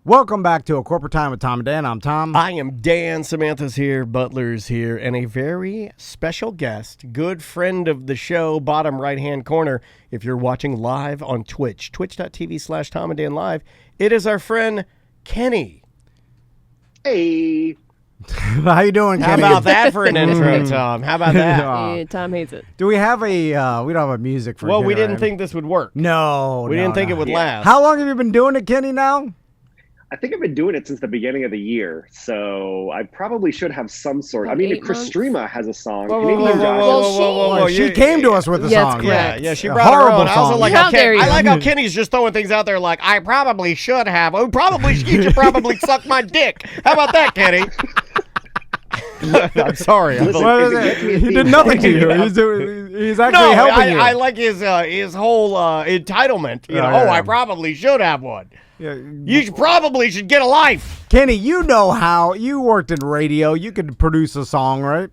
Welcome back to A Corporate Time with Tom and Dan. I'm Tom. I am Dan. Samantha's here. Butler's here. And a very special guest, good friend of the show, bottom right-hand corner. If you're watching live on Twitch, twitch.tv/TomandDanLive, it is our friend Kenny. Hey. How you doing, Kenny? How about that for an intro, Tom? How about that? Yeah, Tom hates it. Do we have a, we don't have a music for Well, Kenny, we didn't right? think this would work. No, We didn't think it would last. How long have you been doing it, Kenny, now? I think I've been doing it since the beginning of the year, so I probably should have some sort. About I mean, 8 Chris months? Streama has a song. Whoa, Canadian whoa, whoa, Josh. whoa, Well, whoa, whoa, whoa. She came to us with a Yes, song. correct. Yeah, she A brought her horrible own. I also song. like How dare you. I like how Kenny's just throwing things out there like, I probably should have. Oh, probably, you should probably suck my dick. How about that, Kenny? I'm sorry. Listen, What is if it it? gets me a He theme did nothing to song, you. He's actually helping you. I like his whole entitlement. You know, yeah. I probably should have one. Yeah. You probably should get a life. Kenny, you know how you worked in radio. You could produce a song, right?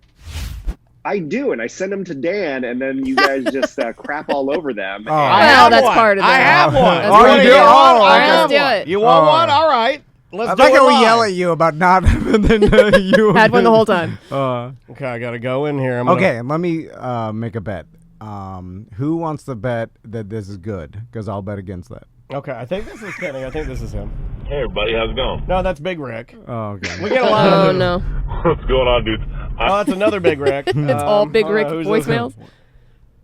I do, and I send them to Dan, and then you guys just crap all over them. Oh. I Well, have that's one. part of I it. have one. That's Oh, wanna you do? get one? Oh, I okay. have Let's do one. it. You want Oh. one? All right. Let's I do like it how we live. yell at you about not, and then you Had one the whole time. Okay, I got to go in here. I'm gonna- Okay, let me make a bet. Who wants to bet that this is good? Because I'll bet against that. Okay, I think this is Kenny. I think this is him. Hey everybody, how's it going? No, that's Big Rick. Oh, okay. We get a lot of Oh, no. What's going on, dudes? Oh, that's another Big Rick. It's all Big Rick who's this voicemails.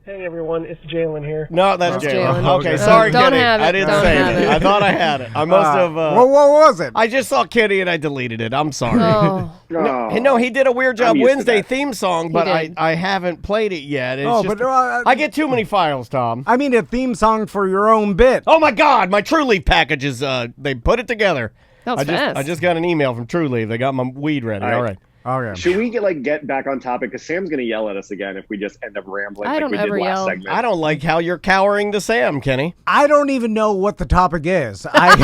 Hey everyone, it's Jalen here. No, that's That's Jalen. Jalen. Okay, Okay. sorry, Don't Kenny. have it. I didn't Don't save have it. it. I thought I had it. I must have. what was it? I just saw Kenny and I deleted it. I'm sorry. Oh, Oh. No, he did a Weird Job I'm used to Wednesday that. theme song, but did. I haven't played it yet. It's Oh, just, but, I get too many files, Tom. I mean, a theme song for your own bit. Oh my God, my True Leaf packages. They put it together. that was fast. I just got an email from True Leaf. They got my weed ready. All All right. right. Okay. Should we get back on topic? Because Sam's going to yell at us again if we just end up rambling I like don't we did ever last yell. segment. I don't like how you're cowering to Sam, Kenny. I don't even know what the topic is. I'm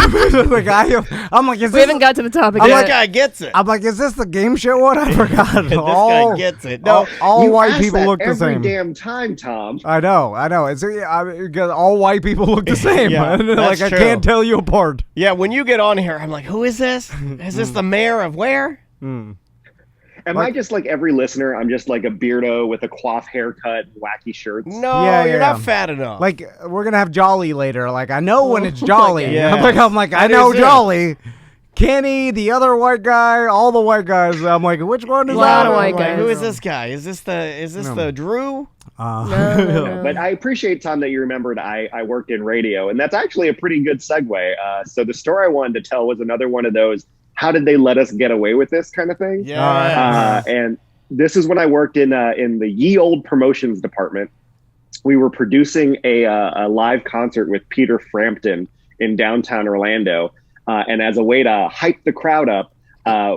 like, is We this? haven't got to the topic This yet. guy gets it. I'm like, is this the game show one? I forgot. This guy gets it. No, all You white ask people that look the every same. damn time, Tom. I know. It's because all white people look the same. Yeah, like that's I true. can't tell you apart. yeah, when you get on here, I'm like, who is this? Is this the mayor of where? Am I just like every listener? I'm just like a beardo with a coif haircut, wacky shirts. No, Yeah, you're yeah. not fat enough. Like we're gonna have Jolly later. Like I know when it's Jolly. Yeah. I'm like I That know is it. Jolly. Kenny, the other white guy, all the white guys. I'm like, which one is Lot that? of white I'm like, guys. who is this guy? Is this the Drew? No. But I appreciate, Tom, that you remembered I worked in radio, and that's actually a pretty good segue. So the story I wanted to tell was another one of those, how did they let us get away with this kind of thing? Yeah. And this is when I worked in the ye old promotions department. We were producing a live concert with Peter Frampton in downtown Orlando. And as a way to hype the crowd up,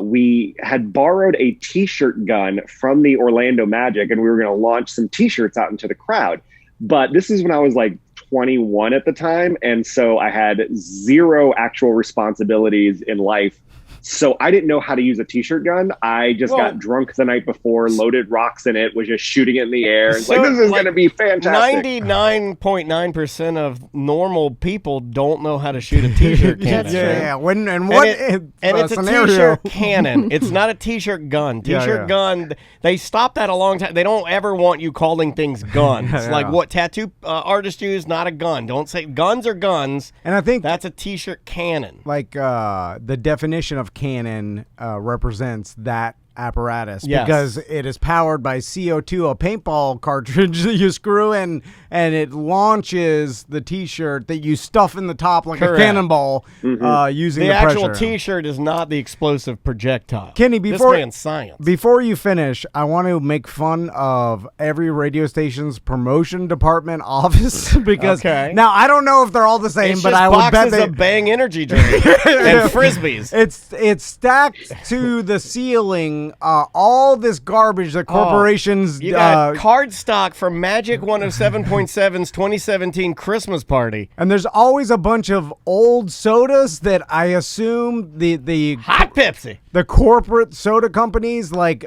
we had borrowed a T-shirt gun from the Orlando Magic, and we were going to launch some T-shirts out into the crowd. But this is when I was like 21 at the time, and so I had zero actual responsibilities in life. So I didn't know how to use a T-shirt gun. I just got drunk the night before, loaded rocks in it, was just shooting it in the air. It's like, this is going to be fantastic. 99.9% of normal people don't know how to shoot a T-shirt cannon. That's Yeah. true. When And what it's a scenario? T-shirt cannon. It's not a T-shirt gun. Yeah, T-shirt yeah. gun. They stopped that a long time. They don't ever want you calling things guns. Yeah. Like what tattoo artists use, not a gun. Don't say guns are guns. And I think That's a T-shirt cannon. like the definition of cannon represents that apparatus Yes. because it is powered by CO2, a paintball cartridge that you screw in, and it launches the T-shirt that you stuff in the top like Correct. a cannonball using The the actual pressure. T-shirt is not the explosive projectile. Kenny, this before- man's science. Before you finish, I want to make fun of every radio station's promotion department office because Okay. now I don't know if they're all the same, It's but just I would bet boxes they. of Bang energy drink and frisbees. It's stacked to the ceiling. All this garbage that corporations. You got card stock from Magic 107.7's 2017 Christmas party. and there's always a bunch of old sodas that I assume the Hot Pepsi. the corporate soda companies like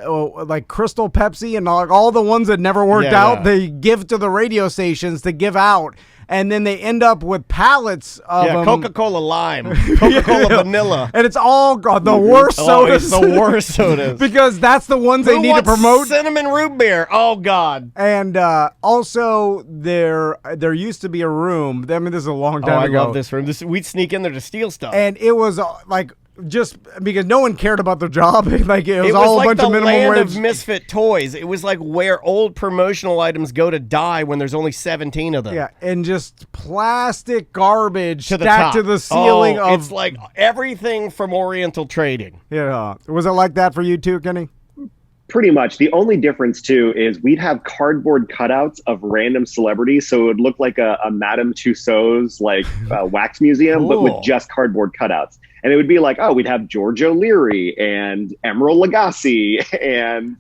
Crystal Pepsi and all the ones that never worked Yeah, out, yeah. they give to the radio stations to give out. and then they end up with pallets of them. Coca-Cola lime, Coca-Cola vanilla. And it's all the worst sodas. It's the worst sodas. Because that's the ones they Who need to wants promote. cinnamon root beer. Oh, God. And also, there used to be a room. I mean, this is a long time I ago. love this room. We'd sneak in there to steal stuff. And it was like just because no one cared about their job. Like it was It was all like a bunch the of minimum land wage. of misfit toys. It was like where old promotional items go to die when there's only 17 of them. Yeah, and just plastic garbage To the stacked top. to the ceiling of. It's like everything from Oriental Trading. Yeah, was it like that for you too, Kenny? Pretty much. The only difference, too, is we'd have cardboard cutouts of random celebrities. So it would look like a Madame Tussauds wax museum, but with Cool. just cardboard cutouts. And it would be like, we'd have George O'Leary and Emerald Lagasse and,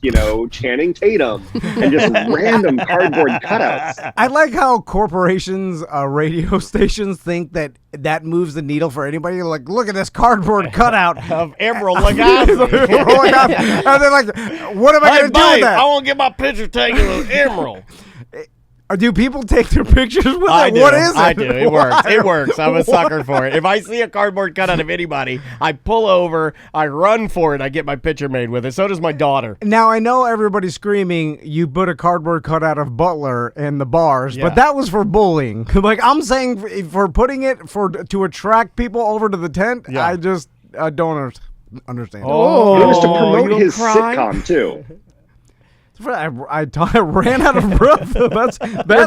Channing Tatum and just random cardboard cutouts. I like how corporations, radio stations think that moves the needle for anybody. Like, look at this cardboard cutout. Of Emerald Lagasse. And they're like, what am I Hey, going to do with babe, that? I want to get my picture taken with Emerald. Or do people take their pictures with I it? do. What is it? I do. It works. Why? It works. I'm a sucker for it. If I see a cardboard cutout of anybody, I pull over, I run for it, I get my picture made with it. So does my daughter. Now, I know everybody's screaming you put a cardboard cutout of Butler in the bars, Yeah. but that was for bullying. Like, I'm saying for putting it to attract people over to the tent, Yeah. I just don't understand. Oh, It was to you promote don't his cry? sitcom, too. I ran out of breath. You're That's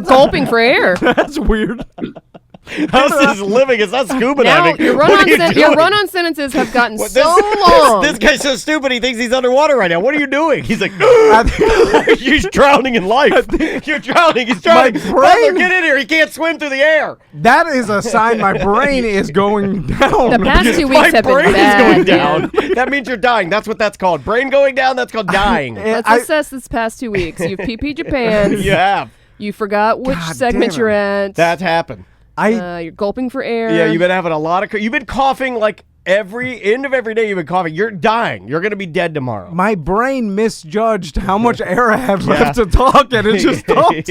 gulping for air. That's weird. How's this living? It's not scuba Now diving. your What are you doing? run-on sentences have gotten What, so long. This guy's so stupid. He thinks he's underwater right now. What are you doing? He's like, he's drowning in life. You're drowning. He's drowning. My brain- Butler, get in here. He can't swim through the air. That is a sign my brain is going down. The past 2 My weeks have brain been bad. is going down. man. That means you're dying. That's what that's called. Brain going down. That's called dying. Let's I- assess this past 2 weeks. You've PP'd your pants. You have. You forgot which God segment damn you're it. at. That's happened. You're gulping for air. Yeah, you've been having a lot of. You've been coughing like every end of every day. You've been coughing. You're dying. You're gonna be dead tomorrow. My brain misjudged how much air I have left to talk, and it just stopped.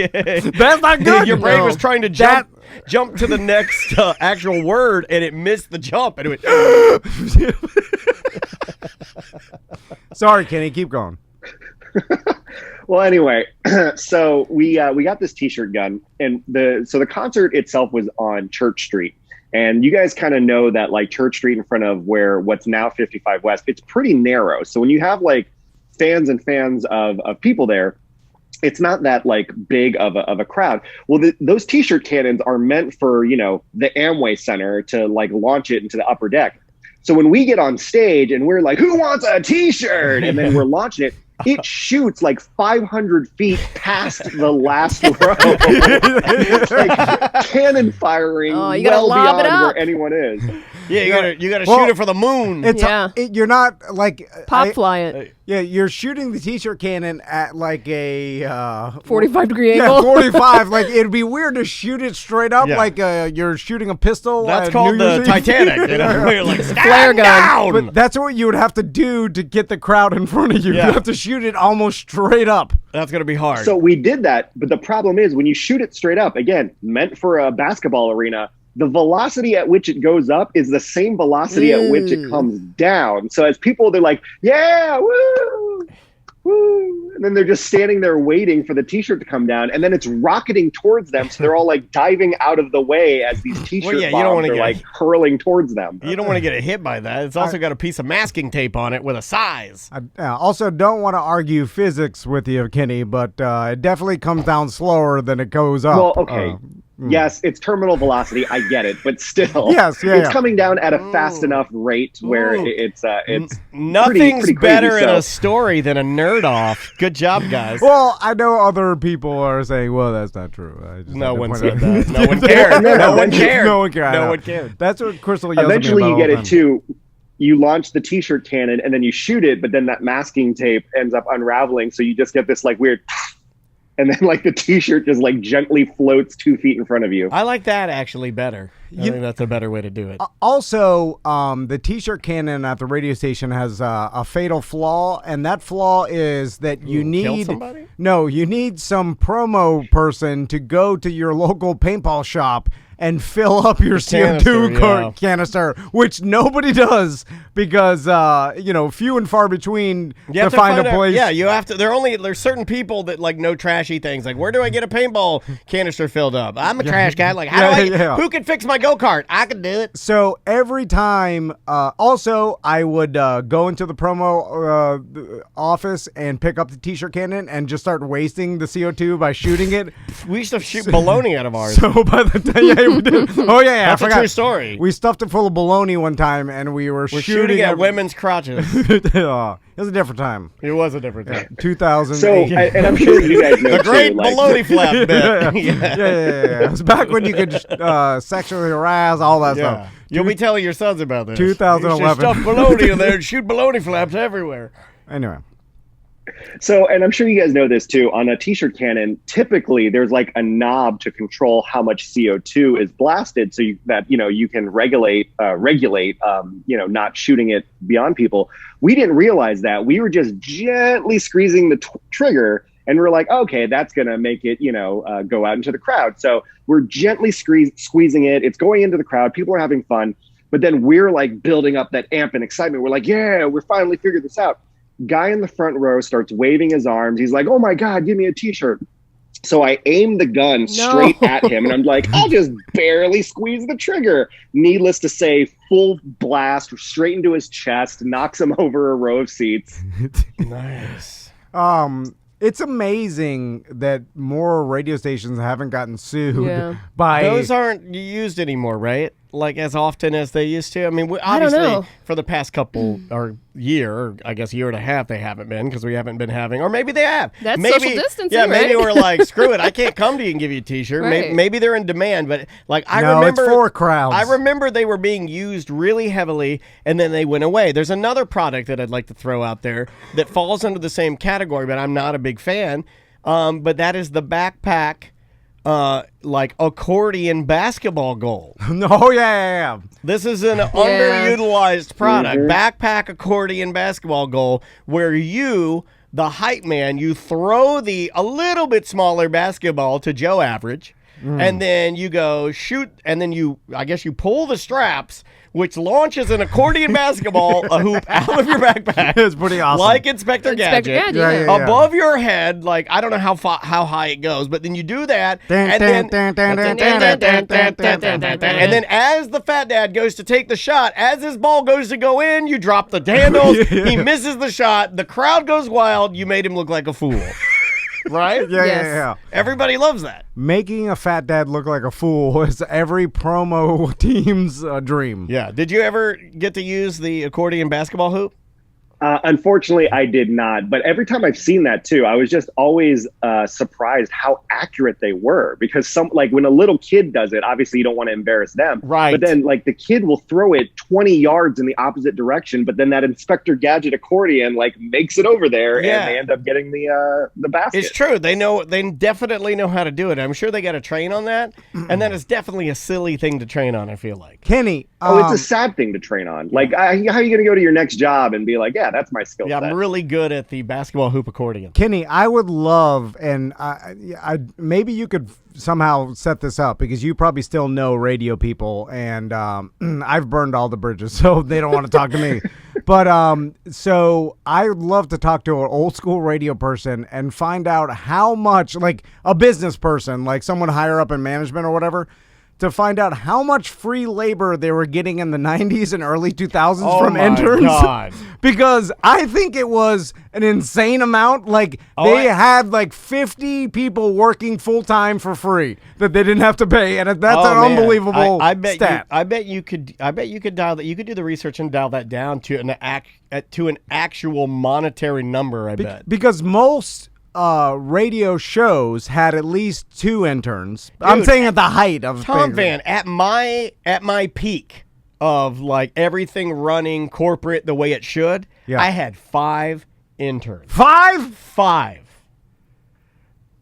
That's not good. Your brain was trying to jump That- jump to the next actual word, and it missed the jump, and it went. Sorry, Kenny. Keep going. Well, anyway, so we got this T-shirt gun, and the concert itself was on Church Street, and you guys kind of know that like Church Street in front of what's now 55 West, it's pretty narrow. So when you have like fans and fans of people there, it's not that like big of a crowd. Well, those T-shirt cannons are meant for the Amway Center to like launch it into the upper deck. So when we get on stage and we're like, "Who wants a T-shirt?" and then we're launching it. It shoots like 500 feet past the last row. It's like cannon firing Oh, you gotta well lob it beyond up. where anyone is. Yeah, you gotta Well, shoot it for the moon. It's Yeah. you're not like Pop fly it. Yeah, you're shooting the T-shirt cannon at like a 45-degree yeah, angle. 45. Like it'd be weird to shoot it straight up, Yeah. like you're shooting a pistol. That's at called New the Year's Eve. Titanic. You're like, Flare gun. down. But that's what you would have to do to get the crowd in front of you. Yeah. You have to shoot it almost straight up. That's gonna be hard. So we did that, but the problem is when you shoot it straight up, again, meant for a basketball arena, the velocity at which it goes up is the same velocity at which it comes down. So as people, they're like, "Yeah, woo, woo," and then they're just standing there waiting for the T-shirt to come down, and then it's rocketing towards them. So they're all like diving out don't away as these T-shirt Well, yeah, you don't bombs wanna are get- like hurling towards them. you don't want to get hit by that. It's also got a piece of masking tape on it with a size. I also don't want to argue physics with you, Kenny, but it definitely comes down slower than it goes up. Well, okay. Yes, it's terminal velocity. I get it, but still, Yes, yeah, it's yeah. coming down at a fast enough rate where Ooh. it's Nothing's pretty crazy, better in so- a story than a nerd off. Good job, guys. Well, I know other people are saying, "Well, that's not true." I just No had to one point said out- that. No one cared. No one cared. No one cared. I No know. one cared. That's what Crystal yells at me Eventually, about you all get the it time. too. You launch the T-shirt cannon, and then you shoot it, but then that masking tape ends up unraveling, so you just get this like weird. and then like the t-shirt just like gently floats 2 feet in front of you. I like that actually better. I think that's a better way to do it. Also, the t-shirt cannon at the radio station has a fatal flaw, and that flaw is that you kill need somebody? you need some promo person to go to your local paintball shop and fill up your CO2 canister, canister, which nobody does because few and far between You have to find a place. Yeah, you have to. There's certain people that like know trashy things. Like, where do I get a paintball canister filled up? I'm a trash guy. Like, who can fix my go-kart? I can do it. So every time, also, I would go into the promo office and pick up the t-shirt cannon and just start wasting the CO2 by shooting it. We used to shoot baloney out of ours. So by the time, we did. Oh yeah, That's I a forgot. true story. We stuffed it full of bologna one time, and we're shooting at women's crotches. It was a different time. It was a different time. 2008. So, and I'm sure you guys know The great too, like, baloney flap bit. yeah. It was back when you could sexually harass all that Yeah. stuff. You'll be telling your sons about this. 2011. You should stuff baloney in there and shoot baloney flaps everywhere. Anyway. So, and I'm sure you guys know this too, on a t-shirt cannon, typically there's like a knob to control how much CO2 is blasted so you can regulate, not shooting it beyond people. We didn't realize that. We were just gently squeezing the trigger, and we're like, okay, that's going to make it, go out into the crowd. So we're gently squeezing it. It's going into the crowd. People are having fun. But then we're like building up that amp and excitement. We're like, yeah, we're finally figured this out. Guy in the front row starts waving his arms. He's like, oh my God, give me a t-shirt. So I aim the gun straight at him, and I'm like, I'll just barely squeeze the trigger. Needless to say, full blast straight into his chest, knocks him over a row of seats. Nice. It's amazing that more radio stations haven't gotten sued by Those aren't used anymore, right? Like as often as they used to. I mean, I don't know. obviously for the past couple or year and a half, they haven't been because we haven't been having, or maybe they have. That's maybe, social distancing, Yeah, maybe right? we're like, screw it, I can't come to you and give you a t-shirt. Right. Maybe they're in demand, but like I No, remember it's for crowds. I remember they were being used really heavily, and then they went away. There's another product that I'd like to throw out there that falls under the same category, but I'm not a big fan. But that is the backpack, like accordion basketball goal. Oh yeah. This is an underutilized product. Backpack accordion basketball goal where you, the hype man, you throw a little bit smaller basketball to Joe Average, and then you go shoot, and then you pull the straps, which launches an accordion basketball, a hoop out of your backpack. It's pretty awesome. Like Inspector Gadget. Yeah. Above your head, like I don't know how high it goes, but then you do that, and then as the fat dad goes to take the shot, as his ball goes to go in, you drop the handles. He misses the shot. The crowd goes wild. You made him look like a fool. Right? Yeah. Everybody loves that. Making a fat dad look like a fool is every promo team's dream. Yeah. Did you ever get to use the accordion basketball hoop? Unfortunately, I did not. But every time I've seen that too, I was just always surprised how accurate they were. Because when a little kid does it, obviously you don't want to embarrass them. Right. But then like the kid will throw it 20 yards in the opposite direction. But then that Inspector Gadget accordion like makes it over there, and they end up getting the basket. It's true. They definitely know how to do it. I'm sure they got to train on that. And that is definitely a silly thing to train on, I feel like. Kenny. It's a sad thing to train on. Like, how are you going to go to your next job and be like, yeah, that's my skill Yeah, set. I'm really good at the basketball hoop accordion. Kenny, I would love, and I maybe you could somehow set this up because you probably still know radio people, and I've burned all the bridges, so they don't want to talk to me. But so I would love to talk to an old school radio person and find out how much, like a business person, like someone higher up in management or whatever, to find out how much free labor they were getting in the 90s and early 2000s from interns. God. Because I think it was an insane amount. Like they had like 50 people working full time for free that they didn't have to pay, and that's an unbelievable stat. I bet you could dial that. You could do the research and dial that down to an actual monetary number. I bet because most radio shows had at least 2 interns. Dude, I'm saying at the height of Tom Van, at my peak of like everything running corporate the way it should, Yeah. I had 5 interns. 5? 5.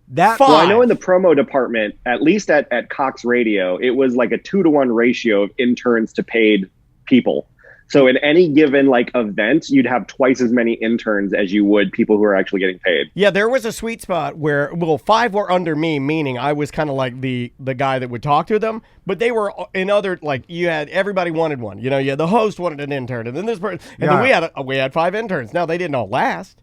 That Well, I know in the promo department, at least at Cox Radio, it was like a 2-to-1 ratio of interns to paid people. So in any given like event, you'd have twice as many interns as you would people who are actually getting paid. Yeah, there was a sweet spot where, 5 were under me, meaning I was kind of like the guy that would talk to them, but they were in other, like, you had, everybody wanted one. You know, you had the host wanted an intern, and then this person, and then we had 5 interns. Now, they didn't all last.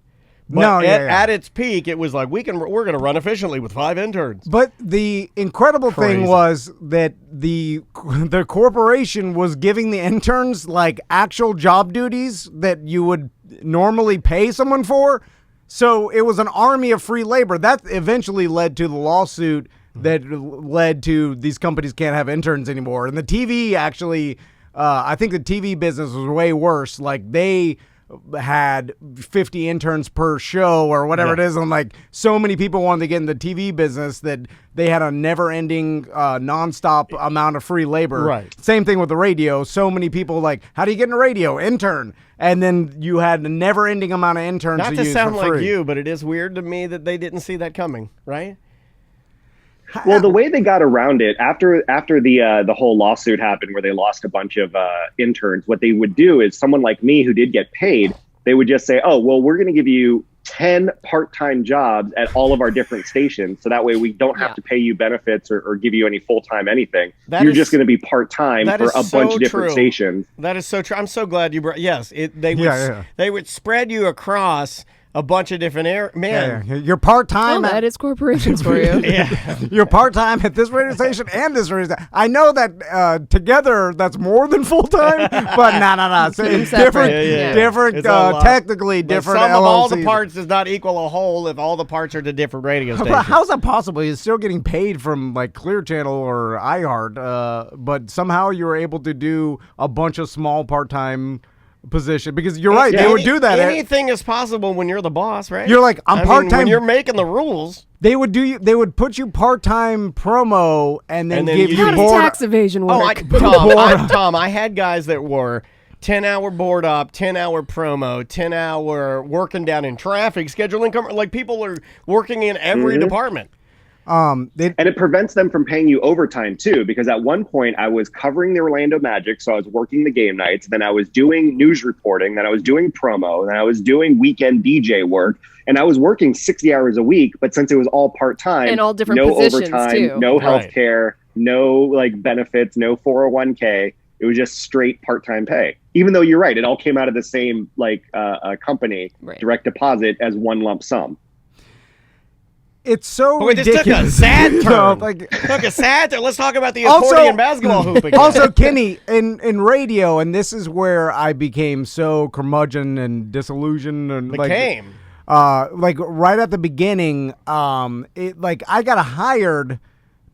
But at its peak, it was like, we're going to run efficiently with 5 interns. But the incredible thing was that the corporation was giving the interns like actual job duties that you would normally pay someone for. So it was an army of free labor. That eventually led to the lawsuit that led to these companies can't have interns anymore. And the TV actually, I think the TV business was way worse. Like they had 50 interns per show or whatever it is, and like so many people wanted to get in the TV business that they had a never-ending nonstop amount of free labor. Right. Same thing with the radio. So many people like, how do you get in a radio? Intern. And then you had a never-ending amount of interns Not to to use sound for free. like you, but it is weird to me that they didn't see that coming, right? Well, the way they got around it after the whole lawsuit happened, where they lost a bunch of interns, what they would do is someone like me who did get paid, they would just say, "Oh, well, we're going to give you 10 part-time jobs at all of our different stations, so that way we don't have to pay you benefits or give you any full-time anything. You're just going to be part-time for a bunch of different stations." That is so true. I'm so glad you brought. Yes, they would spread you across a bunch of different man. Yeah. You're part-time. That is corporations for you. You're part-time at this radio station and this radio station. I know that together that's more than full-time, but no. So it's different, different, technically but different sum LLCs. of all the parts does not equal a whole if all the parts are to different radio stations. But how's that possible? You're still getting paid from like Clear Channel or iHeart, but somehow you were able to do a bunch of small part-time position, because you're right, they would do that. Anything is possible when you're the boss, right? You're like, I'm part-time. When you're making the rules, they would put you part-time promo and then give you how does board. tax evasion work? Tom, I had guys that were 10-hour board up, 10-hour promo, 10-hour working down in traffic, scheduling, like people are working in every department. And it prevents them from paying you overtime too, because at one point I was covering the Orlando Magic, so I was working the game nights, then I was doing news reporting, then I was doing promo, then I was doing weekend DJ work, and I was working 60 hours a week. But since it was all part-time, and all different no positions overtime, too. no health care, no like benefits, no 401k. It was just straight part-time pay. Even though you're right, it all came out of the same like company, direct deposit as one lump sum. It's so This ridiculous. took a sad turn. Took a sad turn. Let's talk about the accordion basketball hoop again. Also, Kenny, in radio, and this is where I became so curmudgeon and disillusioned. And like right at the beginning, I got hired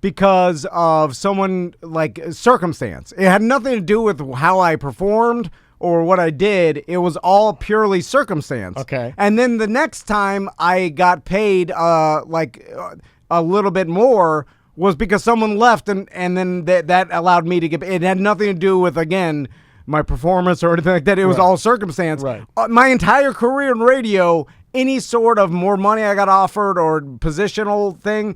because of someone like circumstance. It had nothing to do with how I performed or what I did. It was all purely circumstance. Okay. And then the next time I got paid a little bit more was because someone left, and then that allowed me to get. It had nothing to do with, again, my performance or anything like that. It was all circumstance. Right. My entire career in radio, any sort of more money I got offered or positional thing,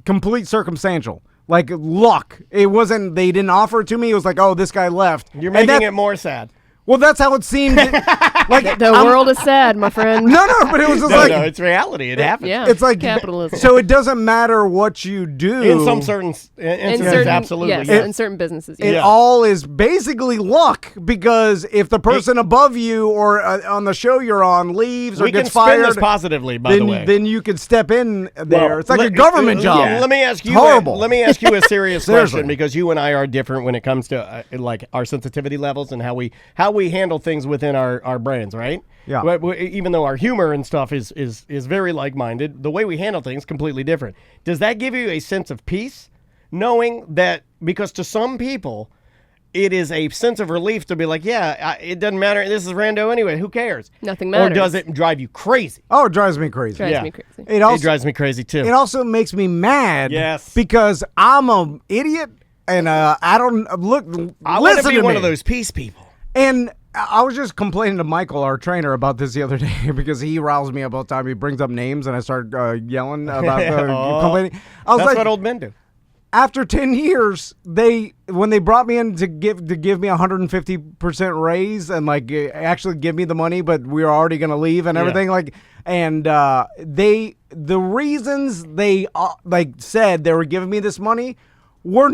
complete circumstantial. Like luck. It wasn't, they didn't offer it to me. It was like, oh, this guy left. You're making it more sad. Well, that's how it seemed. Like the world is sad, my friend. No, but it was just no, it's reality. It happens. Yeah, it's like capitalism. So it doesn't matter what you do. In some certain instances, absolutely. Yes, in certain businesses. It all is basically luck, because if the person above you or on the show you're on leaves or gets fired, we can spin this positively, by the way. Then you could step in there. Well, it's like a government job. Let me ask you. Horrible. Let me ask you a serious question, because you and I are different when it comes to like our sensitivity levels and how we handle things within our brains, right? Yeah. But even though our humor and stuff is very like-minded, the way we handle things completely different. Does that give you a sense of peace, knowing that, because to some people, it is a sense of relief to be like, it doesn't matter. This is rando anyway. Who cares? Nothing matters. Or does it drive you crazy? Oh, it drives me crazy. It drives me crazy too. It also makes me mad. Yes. Because I'm an idiot, and I don't look. I want to be one of those peace people. And I was just complaining to Michael, our trainer, about this the other day because he riles me up all the time. He brings up names and I start yelling about complaining. I was That's like, what old men do. after 10 years, when they brought me in to give me 150% raise and like actually give me the money, but we were already going to leave and everything, the reasons they said they were giving me this money were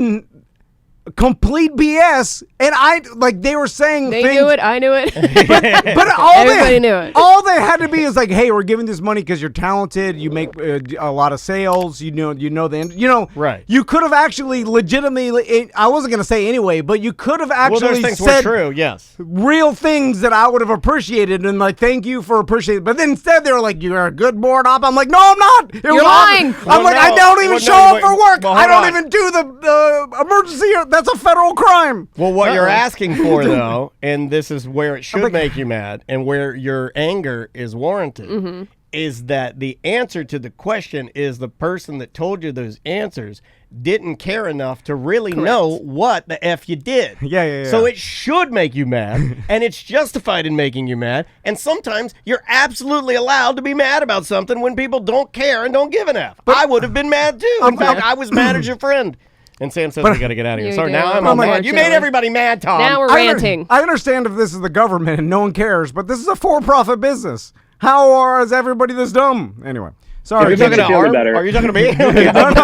complete BS, and they were saying They things, knew it. I knew it. but Everybody knew it. all they had to be is like, hey, we're giving this money because you're talented, you make a lot of sales, Right. You could have actually legitimately, I wasn't going to say anyway, but you could have Well, actually those things were said true, yes. real things that I would have appreciated and like, thank you for appreciating. But then instead they were like, you're a good board op. I'm like, no, I'm not. You're lying. I don't even show up for work. Well, I don't hold on. even do the emergency. That's a federal crime. Well, what you're asking for, though, and this is where it should make you mad and where your anger is warranted, is that the answer to the question is the person that told you those answers didn't care enough to really know what the F you did. Yeah. So it should make you mad, and it's justified in making you mad, and sometimes you're absolutely allowed to be mad about something when people don't care and don't give an F. I would have been mad, too. In fact, I was mad as your friend. And Sam says we got to get out of here. You Sorry, do, now I'm all mad. You made unfortunately. everybody mad, Tom. Now we're ranting. I understand if this is the government and no one cares, but this is a for-profit business. How is everybody this dumb? Anyway, sorry. Are you It makes talking to you feel Arm? better. Are you talking to me? No,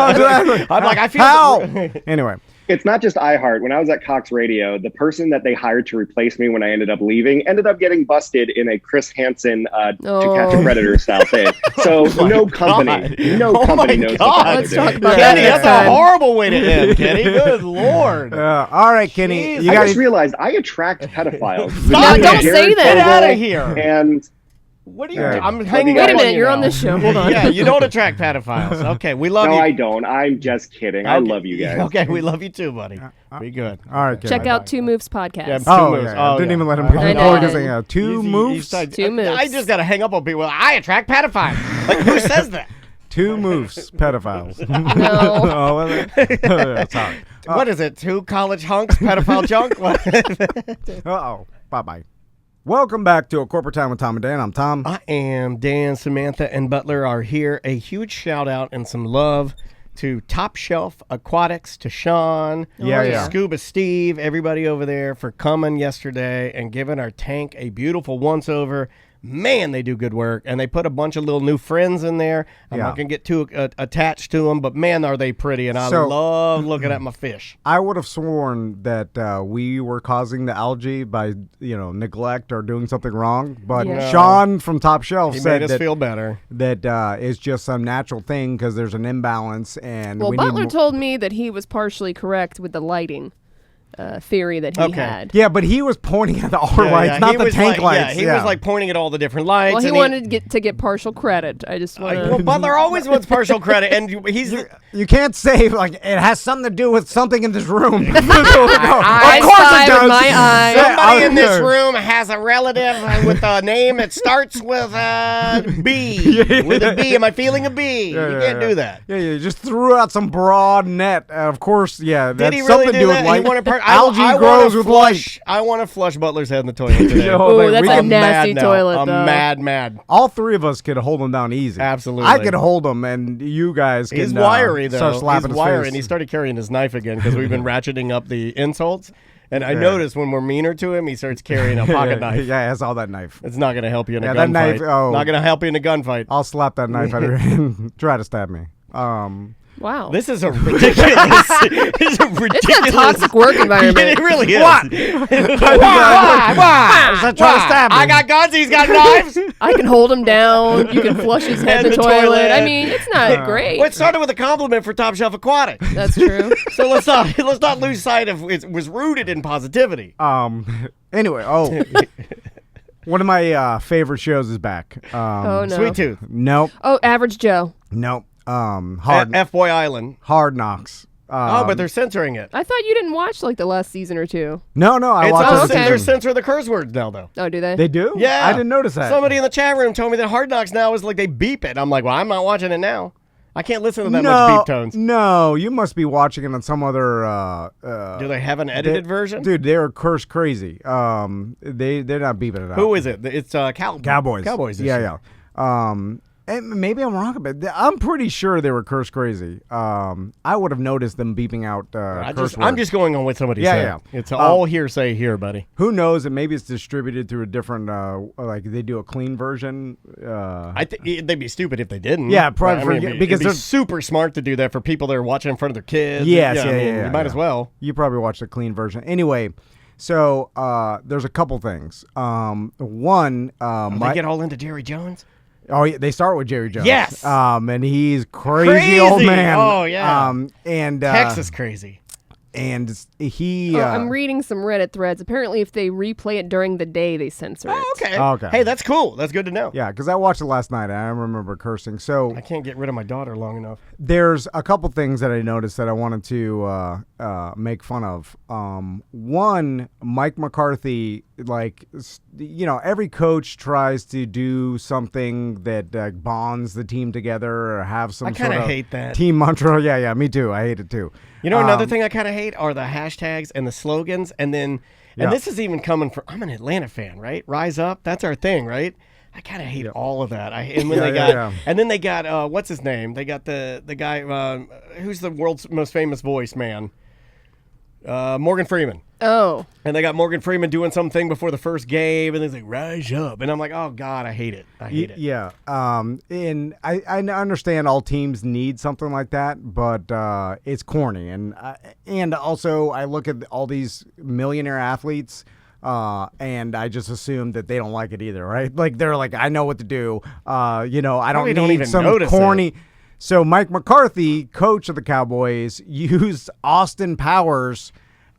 exactly. I'm like, I feel How? Anyway. It's not just iHeart. When I was at Cox Radio, the person that they hired to replace me when I ended up leaving ended up getting busted in a Chris Hansen To Catch a Predator style thing. So no company knows what the hell Let's to talk do. about Kenny, that. that's a horrible way to end, Kenny. Good Lord. All right, Kenny. Jeez. You I got just realized I attract pedophiles. No, don't say that. Get out of Vogel here. And What are you Yeah. I'm hanging Wait up a minute, you you're now. on this show. Hold on. Yeah, you don't attract pedophiles. Okay, we love no, you. I don't. I'm just kidding. I Okay. love you guys. Okay, we love you too, buddy. Be good. All right, Kenny. Check out Two Moves podcast. Yeah, Oh, Two moves. yeah. Didn't yeah. even let him I go. I know, Oh, I because didn't. two moves. Two moves. I just got to hang up on people. I attract pedophiles. Like, who says that? Two moves. Pedophiles. No. Oh, was it? Sorry. What is it? Two college hunks, pedophile junk? What? Uh-oh. Bye-bye. Welcome back to A Corporate Time with Tom and Dan. I'm Tom. I am Dan. Samantha and Butler are here. A huge shout out and some love to Top Shelf Aquatics, to Sean, Yeah. Scuba Steve, everybody over there for coming yesterday and giving our tank a beautiful once-over. Man, they do good work, and they put a bunch of little new friends in there. I'm Yeah. not going to get too attached to them, but man, are they pretty, and I So- love looking at my fish. I would have sworn that we were causing the algae by, neglect or doing something wrong. But Yeah. No. Sean from Top Shelf He said made us feel better. that it's just some natural thing because there's an imbalance and Well, we Butler need told me that he was partially correct with the lighting theory that he Okay. had. Yeah, but he was pointing at the R lights, not he the was tank like, lights. Yeah, he was like pointing at all the different lights. Well, he and wanted to get partial credit. I just want Well, to. Butler always wants partial credit, and he's. You can't say like it has something to do with something in this room. I of course spy it does. with my eye. Somebody in this Yeah. room has a relative with a name that starts with a B. With a B. Am I feeling a B? Yeah, You yeah, can't yeah. do that. Yeah, you just threw out some broad net. Of course, yeah. Did That's he something really to do do that? with light. He wanted Algae I grows wanna with flush, light. I want to flush Butler's head in the toilet today. Yo, Ooh, that's a I'm nasty mad now. toilet, I'm though. mad. All three of us could hold him down easy. Absolutely. I could hold him, and you guys can. He's wiry, start though. slapping He's his wiry, face. and he started carrying his knife again because we've been ratcheting up the insults. And I noticed when we're meaner to him, he starts carrying a pocket knife. Yeah, that's all that knife. It's not going to help you in a Yeah, that gunfight. knife- oh. Not going to help you in a gunfight. I'll slap that knife at her and try to stab me. Wow. This is a ridiculous. This is a ridiculous. It's a toxic work environment. It really is. What? Why? Trying to stab me. I got guns. He's got knives. I can hold him down. You can flush his head in And the the toilet. toilet. I mean, it's not great. Well, it started with a compliment for Top Shelf Aquatic. That's true. So let's not lose sight of it was rooted in positivity. Anyway, one of my favorite shows is back. Oh, no. Sweet Tooth. Nope. Oh, Average Joe. Nope. Hard F-Boy Island. Hard Knocks. But they're censoring it. I thought you didn't watch like the last season or two. No, I It's watched also, the okay. They're season. censoring the curse words now, though. Oh, do they? They do? Yeah. I didn't notice that. Somebody in the chat room told me that Hard Knocks now is like they beep it. I'm like, well, I'm not watching it now. I can't listen to that much beep tones. No, you must be watching it on some other. Do they have an edited version? Dude, they're curse crazy. They're not beeping it out. Who is it? It's Cowboys. Cowboys. Yeah. And maybe I'm wrong about it. I'm pretty sure they were curse crazy. I would have noticed them beeping out curse words. I'm just going on what somebody said. Yeah. It's all hearsay here, buddy. Who knows? And maybe it's distributed through a different, like they do a clean version. I think they'd be stupid if they didn't. Yeah, probably because it'd be super smart to do that for people that are watching in front of their kids. Yes, You might as well. You probably watched the clean version. Anyway, so there's a couple things. One, they get all into Jerry Jones? Oh, yeah, they start with Jerry Jones. Yes. And he's crazy old man. Oh, yeah. And Texas crazy. And he. I'm reading some Reddit threads. Apparently, if they replay it during the day, they censor it. Oh, okay. Hey, that's cool. That's good to know. Yeah, because I watched it last night and I remember cursing. So I can't get rid of my daughter long enough. There's a couple things that I noticed that I wanted to make fun of. One, Mike McCarthy, every coach tries to do something that bonds the team together or have some sort of hate that. team mantra. Yeah, me too. I hate it too. You know, another thing I kind of hate are the hashtags and the slogans. And this is even coming from, I'm an Atlanta fan, right? Rise up. That's our thing, right? I kind of hate all of that. And then they got what's his name? They got the guy who's the world's most famous voice man, Morgan Freeman. Oh. And they got Morgan Freeman doing something before the first game, and they're like, rise up. And I'm like, oh, God, I hate it. I hate it. Yeah. And I understand all teams need something like that, but it's corny. And also, I look at all these millionaire athletes, and I just assume that they don't like it either, right? Like, they're like, I know what to do. I don't need some corny. It. So Mike McCarthy, coach of the Cowboys, used Austin Powers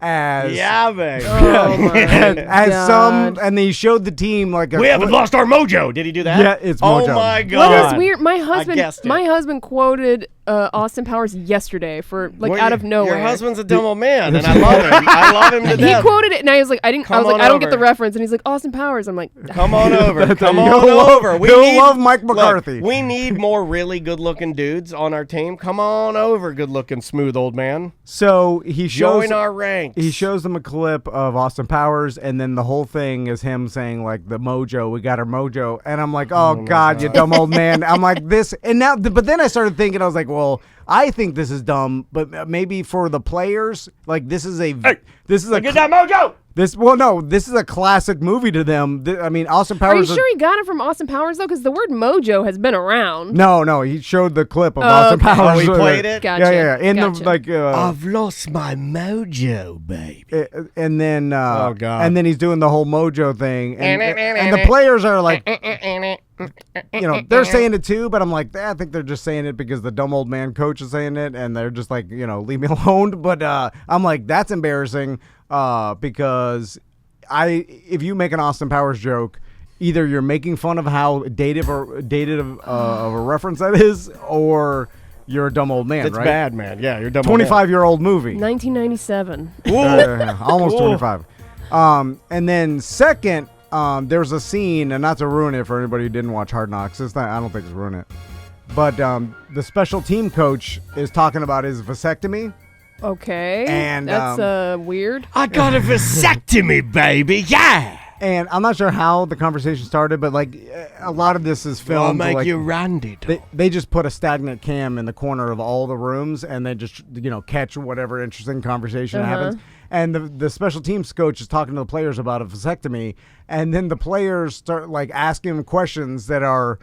as baby. Oh my God. And he showed the team like we haven't lost our mojo. Did he do that? Yeah, it's mojo. Oh my God. What is weird? My husband quoted Austin Powers yesterday for out of nowhere. Your husband's a dumb old man, and I love him. I love him to death. He quoted it, and I was like, I don't get the reference, and he's like, Austin Powers. I'm like, come on over, come on over. He'll love Mike McCarthy. Look, we need more really good-looking dudes on our team. Come on over, good-looking, smooth old man. So he shows join our ranks. He shows them a clip of Austin Powers, and then the whole thing is him saying like the mojo, we got our mojo, and I'm like, oh God, you dumb old man. I'm like this, and now, but then I started thinking, I was like, well, I think this is dumb, but maybe for the players, like this is a get that mojo. This is a classic movie to them. Austin Powers. Are you sure he got it from Austin Powers though? Because the word mojo has been around. No, he showed the clip of Austin Powers. Oh, he played it. Gotcha. Yeah. I've lost my mojo, baby. And then, oh God. And then he's doing the whole mojo thing, and the players are like, they're saying it too, but I'm like, I think they're just saying it because the dumb old man coach is saying it, and they're just like, leave me alone. But I'm like, that's embarrassing. Because if you make an Austin Powers joke, either you're making fun of how dated of a reference that is, or you're a dumb old man. It's right? bad, man. Yeah, you're a dumb. 25-year-old movie. 1997. Almost 25. And then second, there's a scene, and not to ruin it for anybody who didn't watch Hard Knocks. I don't think it's ruin it, but the special team coach is talking about his vasectomy. Okay. And that's weird. I got a vasectomy, baby. Yeah. And I'm not sure how the conversation started, but like a lot of this is filmed. I'll make you Randy. They just put a stagnant cam in the corner of all the rooms, and they just catch whatever interesting conversation happens. And the special teams coach is talking to the players about a vasectomy, and then the players start like asking him questions that are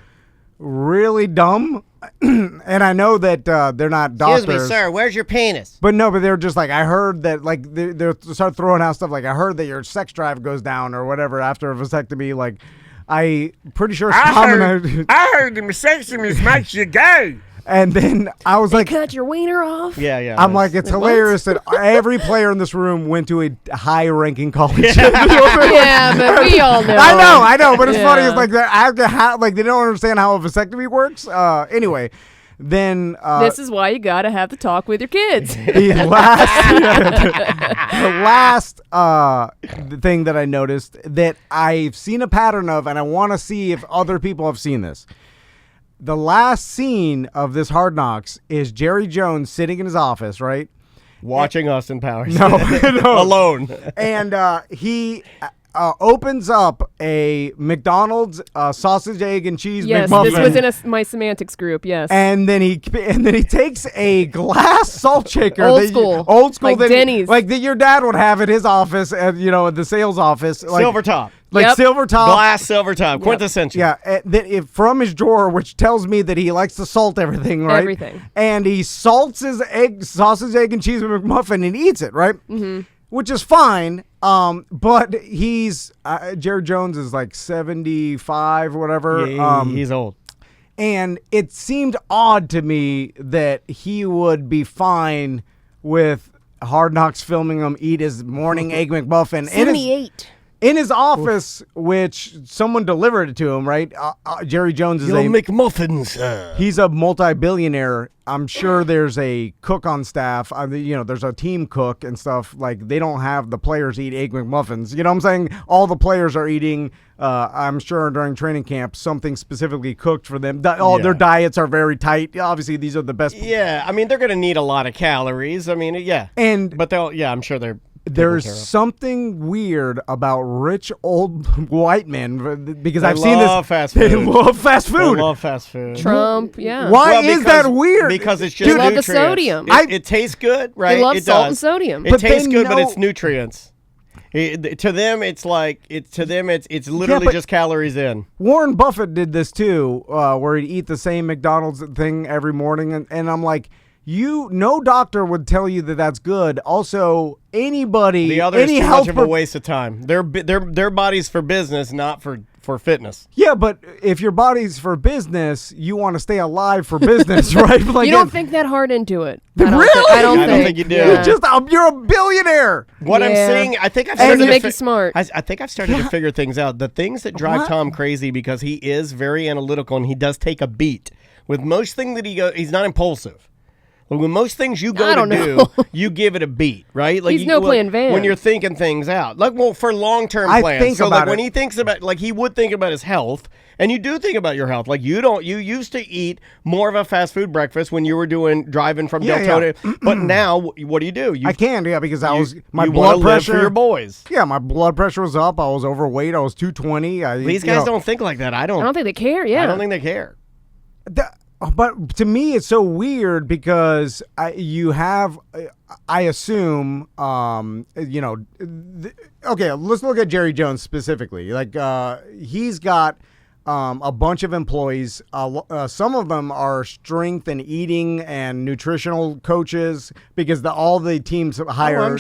really dumb. And I know that they're not doctors. Excuse me, sir, where's your penis? But no, but they're just like, I heard that, like, they start throwing out stuff like, I heard that your sex drive goes down or whatever after a vasectomy. Like, I pretty sure it's common. I heard the vasectomy makes you gay. And then I was like, cut your wiener off? Yeah. I'm like, it's hilarious that every player in this room went to a high-ranking college. Yeah, but we all know. I know, but it's funny. It's like they don't understand how a vasectomy works. Anyway, then this is why you got to have the talk with your kids. The last thing that I noticed that I've seen a pattern of, and I want to see if other people have seen this. the last scene of this Hard Knocks is Jerry Jones sitting in his office, right? Watching Austin Powers. No. Alone. And he opens up a McDonald's sausage, egg, and cheese McMuffin. Yes, this was in my semantics group. Yes. And then he takes a glass salt shaker, old school, like Denny's, like that your dad would have at his office, at the sales office, like, silver top, silver top, glass silver top, quintessential. Yeah, from his drawer, which tells me that he likes to salt everything, right? Everything. And he salts his sausage, egg, and cheese McMuffin and eats it, right? Mm-hmm. Which is fine, but he's Jerry Jones is like 75 or whatever. Yeah, he's old. And it seemed odd to me that he would be fine with Hard Knocks filming him eat his morning egg McMuffin 78. in his office, which someone delivered it to him, right? Jerry Jones is McMuffins. He's a multi-billionaire. I'm sure there's a cook on staff. There's a team cook and stuff. Like, they don't have the players eat egg McMuffins. You know what I'm saying? All the players are eating, I'm sure during training camp, something specifically cooked for them. Their diets are very tight. Obviously, these are the best. Yeah, I mean, they're going to need a lot of calories. I mean, yeah. But I'm sure they're. There's something weird about rich old white men because I've seen this. Fast food. They love fast food. They love fast food. Trump, yeah. Why is that weird? Because it's just they love nutrients. the sodium. It tastes good, right? They love it salt does. and sodium. It tastes good, but it's nutrients. To them, it's literally just calories in. Warren Buffett did this too, where he'd eat the same McDonald's thing every morning, and I'm like, no doctor would tell you that that's good. Also, anybody, the other is too much of a waste of time. Their body's for business, not for fitness. Yeah, but if your body's for business, you want to stay alive for business, right? Like, you don't think that hard into it. Really? I don't think you do. Yeah. You're a billionaire. What I'm saying, I think I've started doesn't make you smart. I think I've started to figure things out. The things that drive Tom crazy, because he is very analytical and he does take a beat. With most things that he's not impulsive. With most things you go to do, you give it a beat, right? Like he's no plan van. When you're thinking things out. For long-term plans. So when he thinks about, he would think about his health, and you do think about your health. Like you used to eat more of a fast food breakfast when you were driving from Deltona, but now what do? I can't, because my blood pressure for your boys. Yeah, my blood pressure was up. I was overweight. I was 220. These guys don't think like that. I don't think they care. Yeah, I don't think they care. But to me, it's so weird because I assume, okay, let's look at Jerry Jones specifically. Like, he's got a bunch of employees. Some of them are strength and eating and nutritional coaches because all the teams hire. I'm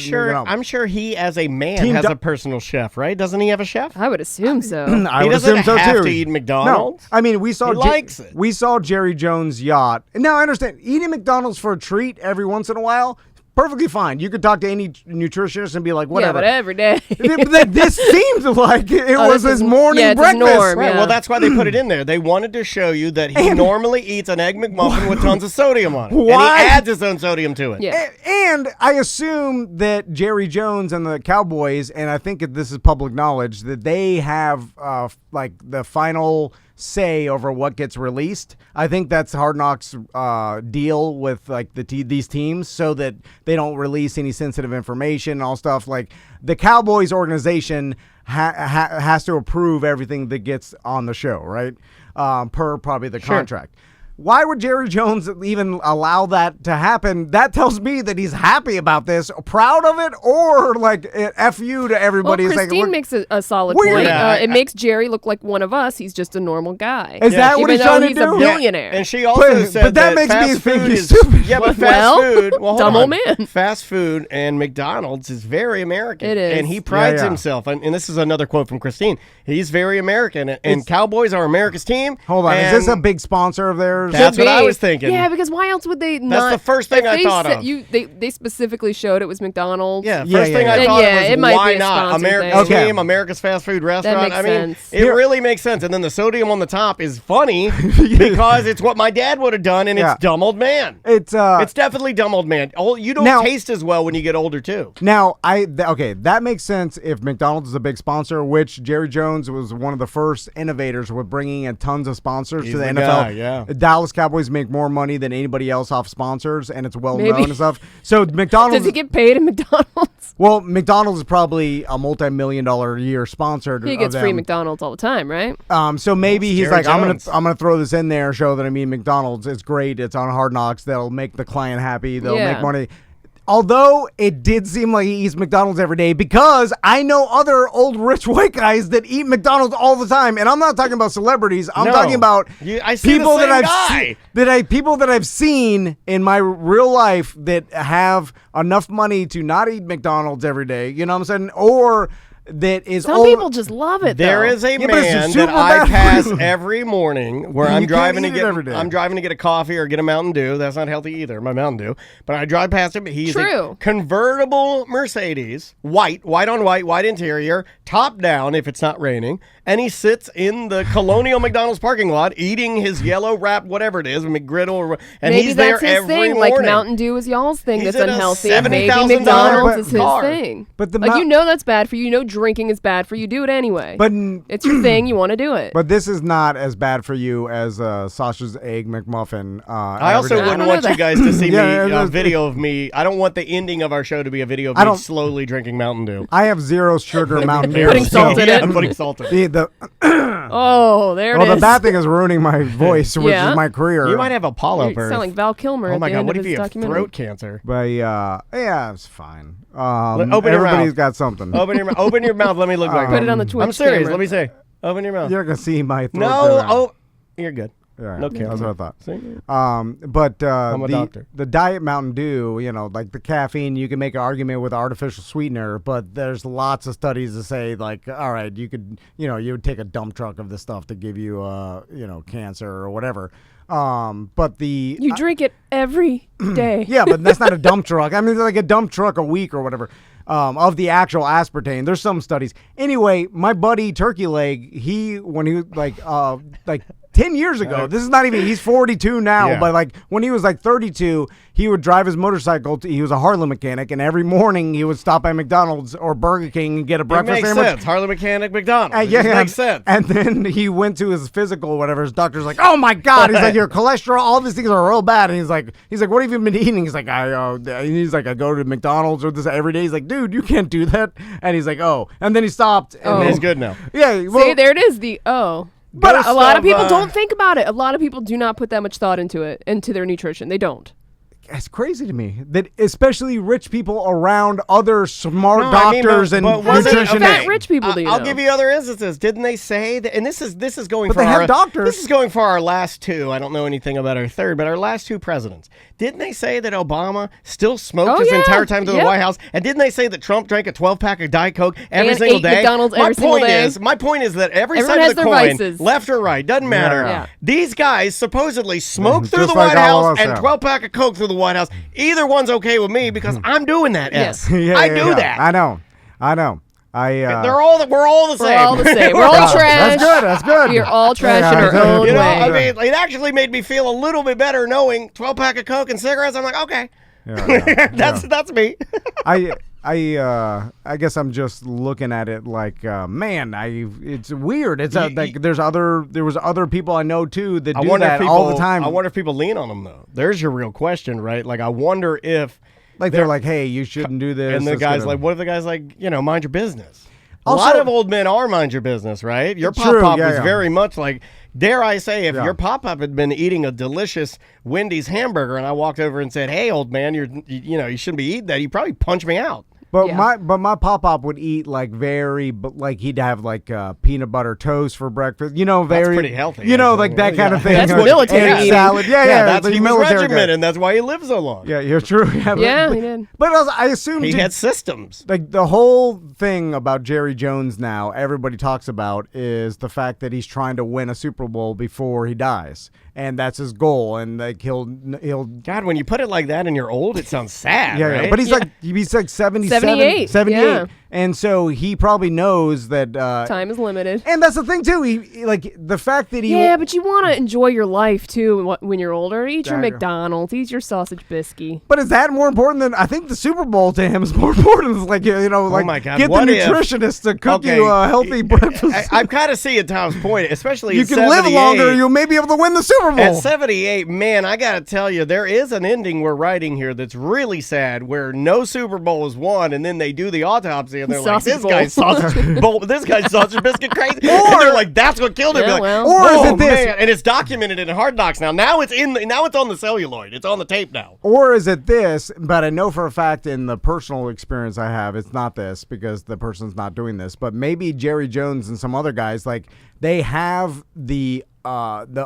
sure he, as a man, has a personal chef, right? Doesn't he have a chef? I would assume so. I would assume so have too. To eat McDonald's. No, I mean we saw. He likes it. We saw Jerry Jones' yacht. Now I understand eating McDonald's for a treat every once in a while. Perfectly fine. You could talk to any nutritionist and be like, whatever. Yeah, but every day. This seemed like it was his morning breakfast. Norm, right. Well, that's why they put it in there. They wanted to show you that he normally eats an Egg McMuffin with tons of sodium on it. Why? And he adds his own sodium to it. Yeah. And I assume that Jerry Jones and the Cowboys, and I think this is public knowledge, that they have the final say over what gets released. I think that's Hard Knocks deal with these teams so that they don't release any sensitive information and all stuff. Like the Cowboys organization has to approve everything that gets on the show, right? Per probably the contract. Why would Jerry Jones even allow that to happen? That tells me that he's happy about this, proud of it, or F you to everybody. Well, Christine makes a solid point. Yeah, it makes Jerry look like one of us. He's just a normal guy. Is that what he's trying to do? He's a billionaire. And she also said but that makes me think he's stupid. Yeah, but fast food. Well, dumb old man. Fast food and McDonald's is very American. It is. And he prides himself. And this is another quote from Christine. He's very American. And Cowboys are America's team. Hold on. Is this a big sponsor of theirs? sponsors. That's what I was thinking. Yeah, because why else would they not? That's the first thing I thought of. They specifically showed it was McDonald's. Yeah, first thing I thought was, it might why be a not? sponsor America's thing. team, America's fast food restaurant. That makes sense. It really makes sense. And then the sodium on the top is funny because it's what my dad would have done, and it's dumb old man. It's definitely dumb old man. You don't taste as well when you get older, too. Now, that makes sense if McDonald's is a big sponsor, which Jerry Jones was one of the first innovators with bringing in tons of sponsors to the NFL. The Dallas Cowboys make more money than anybody else off sponsors, and it's well-known and stuff. So McDonald's... Does he get paid at McDonald's? Well, McDonald's is probably a multi-million-dollar a year sponsor. He gets free McDonald's all the time, right? So maybe he's Jerry like, Jones. I'm gonna throw this in there, show that I mean McDonald's. It's great. It's on Hard Knocks. They'll make the client happy. They'll make money. Although it did seem like he eats McDonald's every day, because I know other old rich white guys that eat McDonald's all the time, and I'm not talking about celebrities. I'm talking about people that I've seen in my real life that have enough money to not eat McDonald's every day. You know what I'm saying? Or that is some people just love it. There is a man that I pass every morning where I'm driving to get a coffee or get a Mountain Dew. That's not healthy either, my Mountain Dew. But I drive past him. He's a convertible Mercedes, white on white interior, top down if it's not raining, and he sits in the Colonial McDonald's parking lot eating his yellow wrap, whatever it is, McGriddle, and maybe he's that's there his every thing. morning. Like Mountain Dew is y'all's thing He's that's in a unhealthy. $70,000 Maybe McDonald's is his car. thing. But you know that's bad for you. You know drinking is bad for you. Do it anyway. But it's your thing. You want to do it. But this is not as bad for you as Sasha's Egg McMuffin. I also wouldn't want you guys to see a video of me. I don't want the ending of our show to be a video of me slowly drinking Mountain Dew. I have zero sugar Mountain Dew. Putting salt in it. I'm putting salt in it. Oh, there it is. Well, the bad thing is ruining my voice, which is my career. You might have a polyp. You sound like Val Kilmer. Oh my God! What if you you have throat cancer? But yeah, it's fine. Open your everybody's mouth. got something. Open your mouth. Let me look back. Put it on the Twitch. I'm serious. camera. Let me say. Open your mouth. You're not gonna see my throat. No. You're good. Right. No cancer. That's what I thought. See? But I'm a doctor. The Diet Mountain Dew, like the caffeine, you can make an argument with artificial sweetener, but there's lots of studies that say, like, all right, you could, you would take a dump truck of this stuff to give you, cancer or whatever. But you drink it every day. Yeah, but that's not a dump truck. I mean, like a dump truck a week or whatever. Of the actual aspartame. There's some studies. Anyway, my buddy Turkey Leg, when he was like 10 years ago, this is not even, he's 42 now, but like when he was like 32, he would drive his motorcycle. He was a Harley mechanic, and every morning he would stop by McDonald's or Burger King and get a breakfast sandwich. Makes sense. Harley mechanic, McDonald's. Makes sense. And then he went to his physical, whatever. His doctor's like, "Oh my God!" He's like, "Your cholesterol, all these things are real bad." And he's like, "What have you been eating?" He's like, "I go to McDonald's or this every day." He's like, "Dude, you can't do that." And he's like, "Oh," and then he stopped. And he's good now. Yeah. Well, see, there it is. But a lot of people don't think about it. A lot of people do not put that much thought into their nutrition. They don't. It's crazy to me that especially rich people around other smart doctors and nutritionists. Fat rich people do. I'll give you other instances. Didn't they say that? And this is going. But for they have doctors. This is going for our last two. I don't know anything about our third, but our last two presidents. Didn't they say that Obama still smoked his entire time to the White House? And didn't they say that Trump drank a 12-pack of Diet Coke every single day? McDonald's every single day. My point is that every Everyone side of the coin, vices. left or right, doesn't matter. Yeah. These guys supposally smoked through Just the like White all House of us and have. 12-pack of Coke through the White House. Either one's okay with me because I'm doing that. Yes. I do that. I know. We're all the same. We're all the same. We're all trash. That's good. We're all trash in our own way. I mean, it actually made me feel a little bit better knowing 12-pack of Coke and cigarettes. I'm like, okay, that's me. I guess I'm just looking at it like, man, it's weird. It's like there was other people I know too that do that all the time. I wonder if people lean on them though. There's your real question, right? Like, I wonder if they're like, hey, you shouldn't do this. And the guy's like, what if the guy's like, mind your business? A lot of old men are mind your business, right? Your pop-pop was very much like, dare I say, if your pop-pop had been eating a delicious Wendy's hamburger and I walked over and said, hey, old man, you shouldn't be eating that, he'd probably punch me out. But Yeah. my pop would eat like like he'd have like peanut butter toast for breakfast. You know, That's very pretty healthy. You know, actually. like that kind of thing. That's Like, military egg eating. salad. Yeah, That's the he was military guy. regimented, and that's why he lived so long. Yeah, you're true. Yeah, Yeah, but, he did. But also, I assume He had systems. like the whole thing about Jerry Jones now, everybody talks about is the fact that he's trying to win a Super Bowl before he dies, and that's his goal. And like he'll God, when you put it like that and you're old, it sounds sad, yeah, right? but he's like 77, 78, 78. yeah. And so he probably knows that Time is limited. and that's the thing too. He like the fact that he Yeah, but you want to enjoy your life too when you're older. Eat your Exactly. McDonald's, eat your sausage biscuit. But is that more important than I think the Super Bowl to him is more important? It's like like my God, get the what if- nutritionist to cook Okay. you a healthy breakfast. I'm kind of seeing Tom's point, especially you at can live 78. longer. You may be able to win the Super Bowl. At 78, man, I got to tell you, there is an ending we're writing here that's really sad where no Super Bowl is won, and then they do the autopsy, and they're like, Sausage this bowl. guy's sausage bowl, this guy's sausage biscuit crazy. And they're like, that's what killed him. Yeah, You're like, well. Or is oh, it this? man. And it's documented in Hard Knocks now. Now it's on the celluloid. It's on the tape now. Or is it this? But I know for a fact in the personal experience I have, it's not this because the person's not doing this. But maybe Jerry Jones and some other guys, like they have the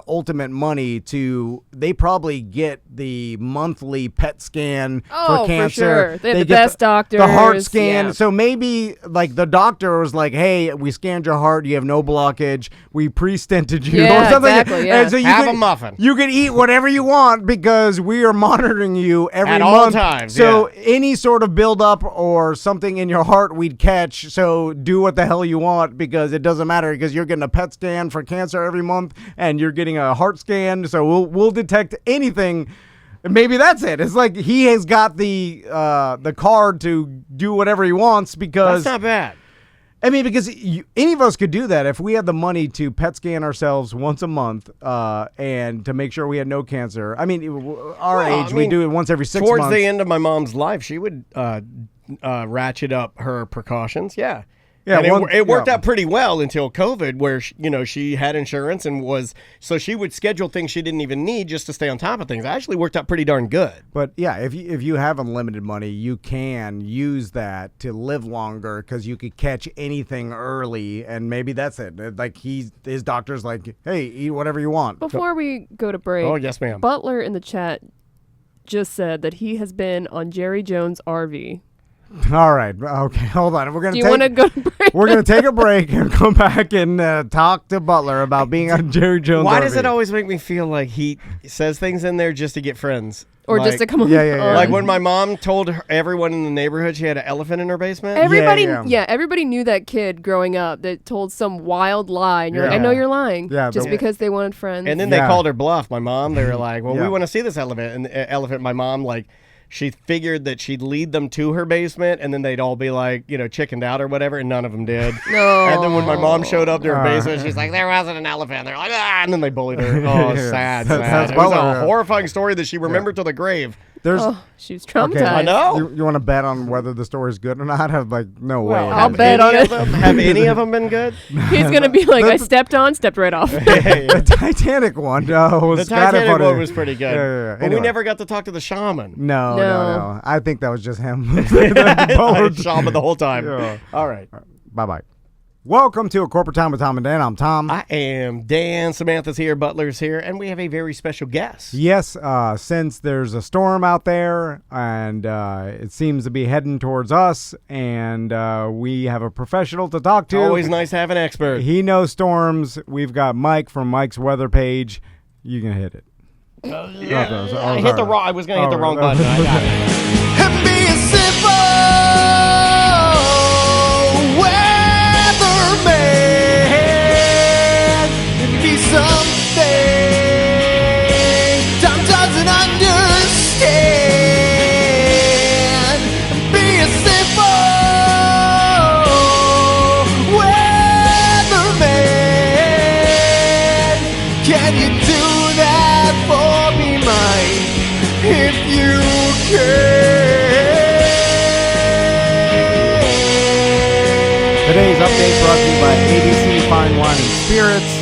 ultimate money to. They probably get the monthly PET scan Oh, for for cancer. sure. They have the get best the heart doctors, scan. yeah. So maybe like the doctor was like, "Hey, we scanned your heart. You have no blockage. We pre-stented you Yeah, or something." exactly, yeah. And so you Have could, a muffin. You can eat whatever you want because we are monitoring you every At month. all times, So yeah. any sort of buildup or something in your heart, we'd catch. So do what the hell you want because it doesn't matter because you're getting a PET scan for cancer every month and you're getting a heart scan. So we'll detect anything. Maybe that's it. It's like he has got the card to do whatever he wants because That's not bad. I mean, because any of us could do that if we had the money to PET scan ourselves once a month and to make sure we had no cancer. I mean, our Well, age, I we mean, do it once every 6 Towards months. the end of my mom's life, she would ratchet up her precautions. Yeah. Yeah, and it worked yeah. out pretty well until COVID, where she had insurance and so she would schedule things she didn't even need just to stay on top of things. It actually worked out pretty darn good. But yeah, if you have unlimited money, you can use that to live longer because you could catch anything early, and maybe that's it. Like his doctor's like, hey, eat whatever you want. Before we go to break, Oh, yes, ma'am. Butler in the chat just said that he has been on Jerry Jones' RV. All right, okay, hold on. Do you want to go to break? We're gonna take a break and come back and talk to Butler about being on Jerry Jones. Why RV. does it always make me feel like he says things in there just to get friends? Or Like- just to come on? Yeah, yeah, yeah. Like when my mom told everyone in the neighborhood she had an elephant in her basement. Everybody, Yeah. everybody knew that kid growing up that told some wild lie, and you're like, Yeah. I know you're lying, Yeah, just the- because they wanted friends. And then Yeah. they called her bluff. My mom, they were like, well, Yeah. we want to see this elephant. My mom, like, she figured that she'd lead them to her basement, and then they'd all be like, chickened out or whatever, and none of them did. No. And then when my mom showed up to her basement, she's like, there wasn't an elephant. They're like, and then they bullied her. Oh, Yeah. sad, That's sad. It was Butler. a horrifying story that she remembered to the grave. There's She was traumatized. okay. I know. You want to bet on whether the story's good or not? Have like no way. I'll Have bet any on of it. them- Have any of them been good? He's gonna be like, I stepped right off. The Titanic one was The kind of Titanic funny. one was pretty good. Yeah. But Anyway. we never got to talk to the shaman. No. I think that was just him. Shaman the whole time. Yeah. All right. Bye. Welcome to A Corporate Time with Tom and Dan. I'm Tom. I am Dan. Samantha's here. Butler's here. And we have a very special guest. Yes, since there's a storm out there and it seems to be heading towards us, and we have a professional to talk to. Always nice to have an expert. He knows storms. We've got Mike from Mike's Weather Page. You can hit it. I hit the wrong. I was going to hit the wrong button. I got it. Be a simple weatherman and be something Tom doesn't understand. Be a simple weatherman. Can you do that for me, Mike? If you can. Today's update brought to you by ABC Fine Wine and Spirits.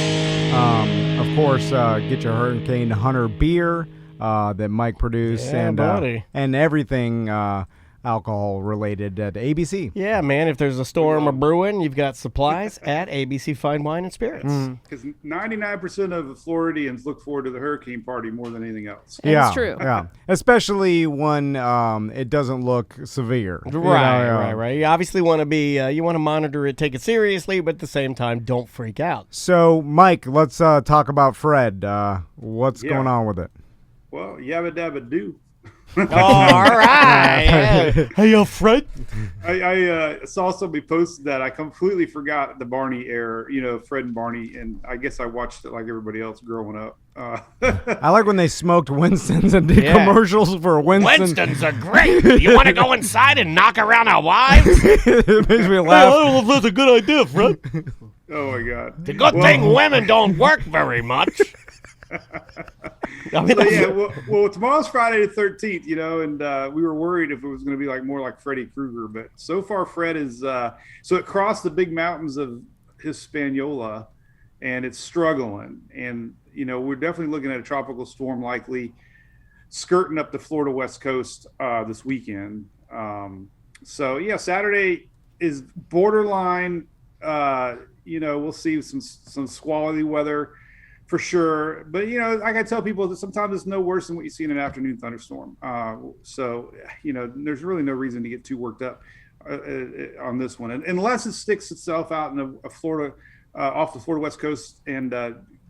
Of course, get your Hurricane Hunter beer that Mike produced, Yeah, buddy. and everything. alcohol related at ABC. Yeah, man. If there's a storm a brewing, you've got supplies at ABC Fine Wine and Spirits. Because 99% of Floridians look forward to the hurricane party more than anything else. That's true. Yeah, especially when it doesn't look severe. Right. You obviously want to you want to monitor it, take it seriously, but at the same time, don't freak out. So, Mike, let's talk about Fred. What's going on with it? Well, yabba dabba do. All right. Yeah. Hey, Fred. I saw somebody posted that. I completely forgot the Barney era, Fred and Barney, and I guess I watched it like everybody else growing up. I like when they smoked Winston's and did commercials for Winston. Winston's are great. You want to go inside and knock around our wives? It makes me laugh. I don't know if that's a good idea, Fred. Oh, my God. It's a good thing women don't work very much. Well, tomorrow's Friday the 13th, and we were worried if it was going to be more like Freddy Krueger, but so far Fred is so it crossed the big mountains of Hispaniola, and it's struggling, and we're definitely looking at a tropical storm likely skirting up the Florida West Coast this weekend. Saturday is borderline. We'll see some squally weather for sure, but like I tell people, that sometimes it's no worse than what you see in an afternoon thunderstorm. There's really no reason to get too worked up on this one, unless it sticks itself out in a Florida, off the Florida West Coast, and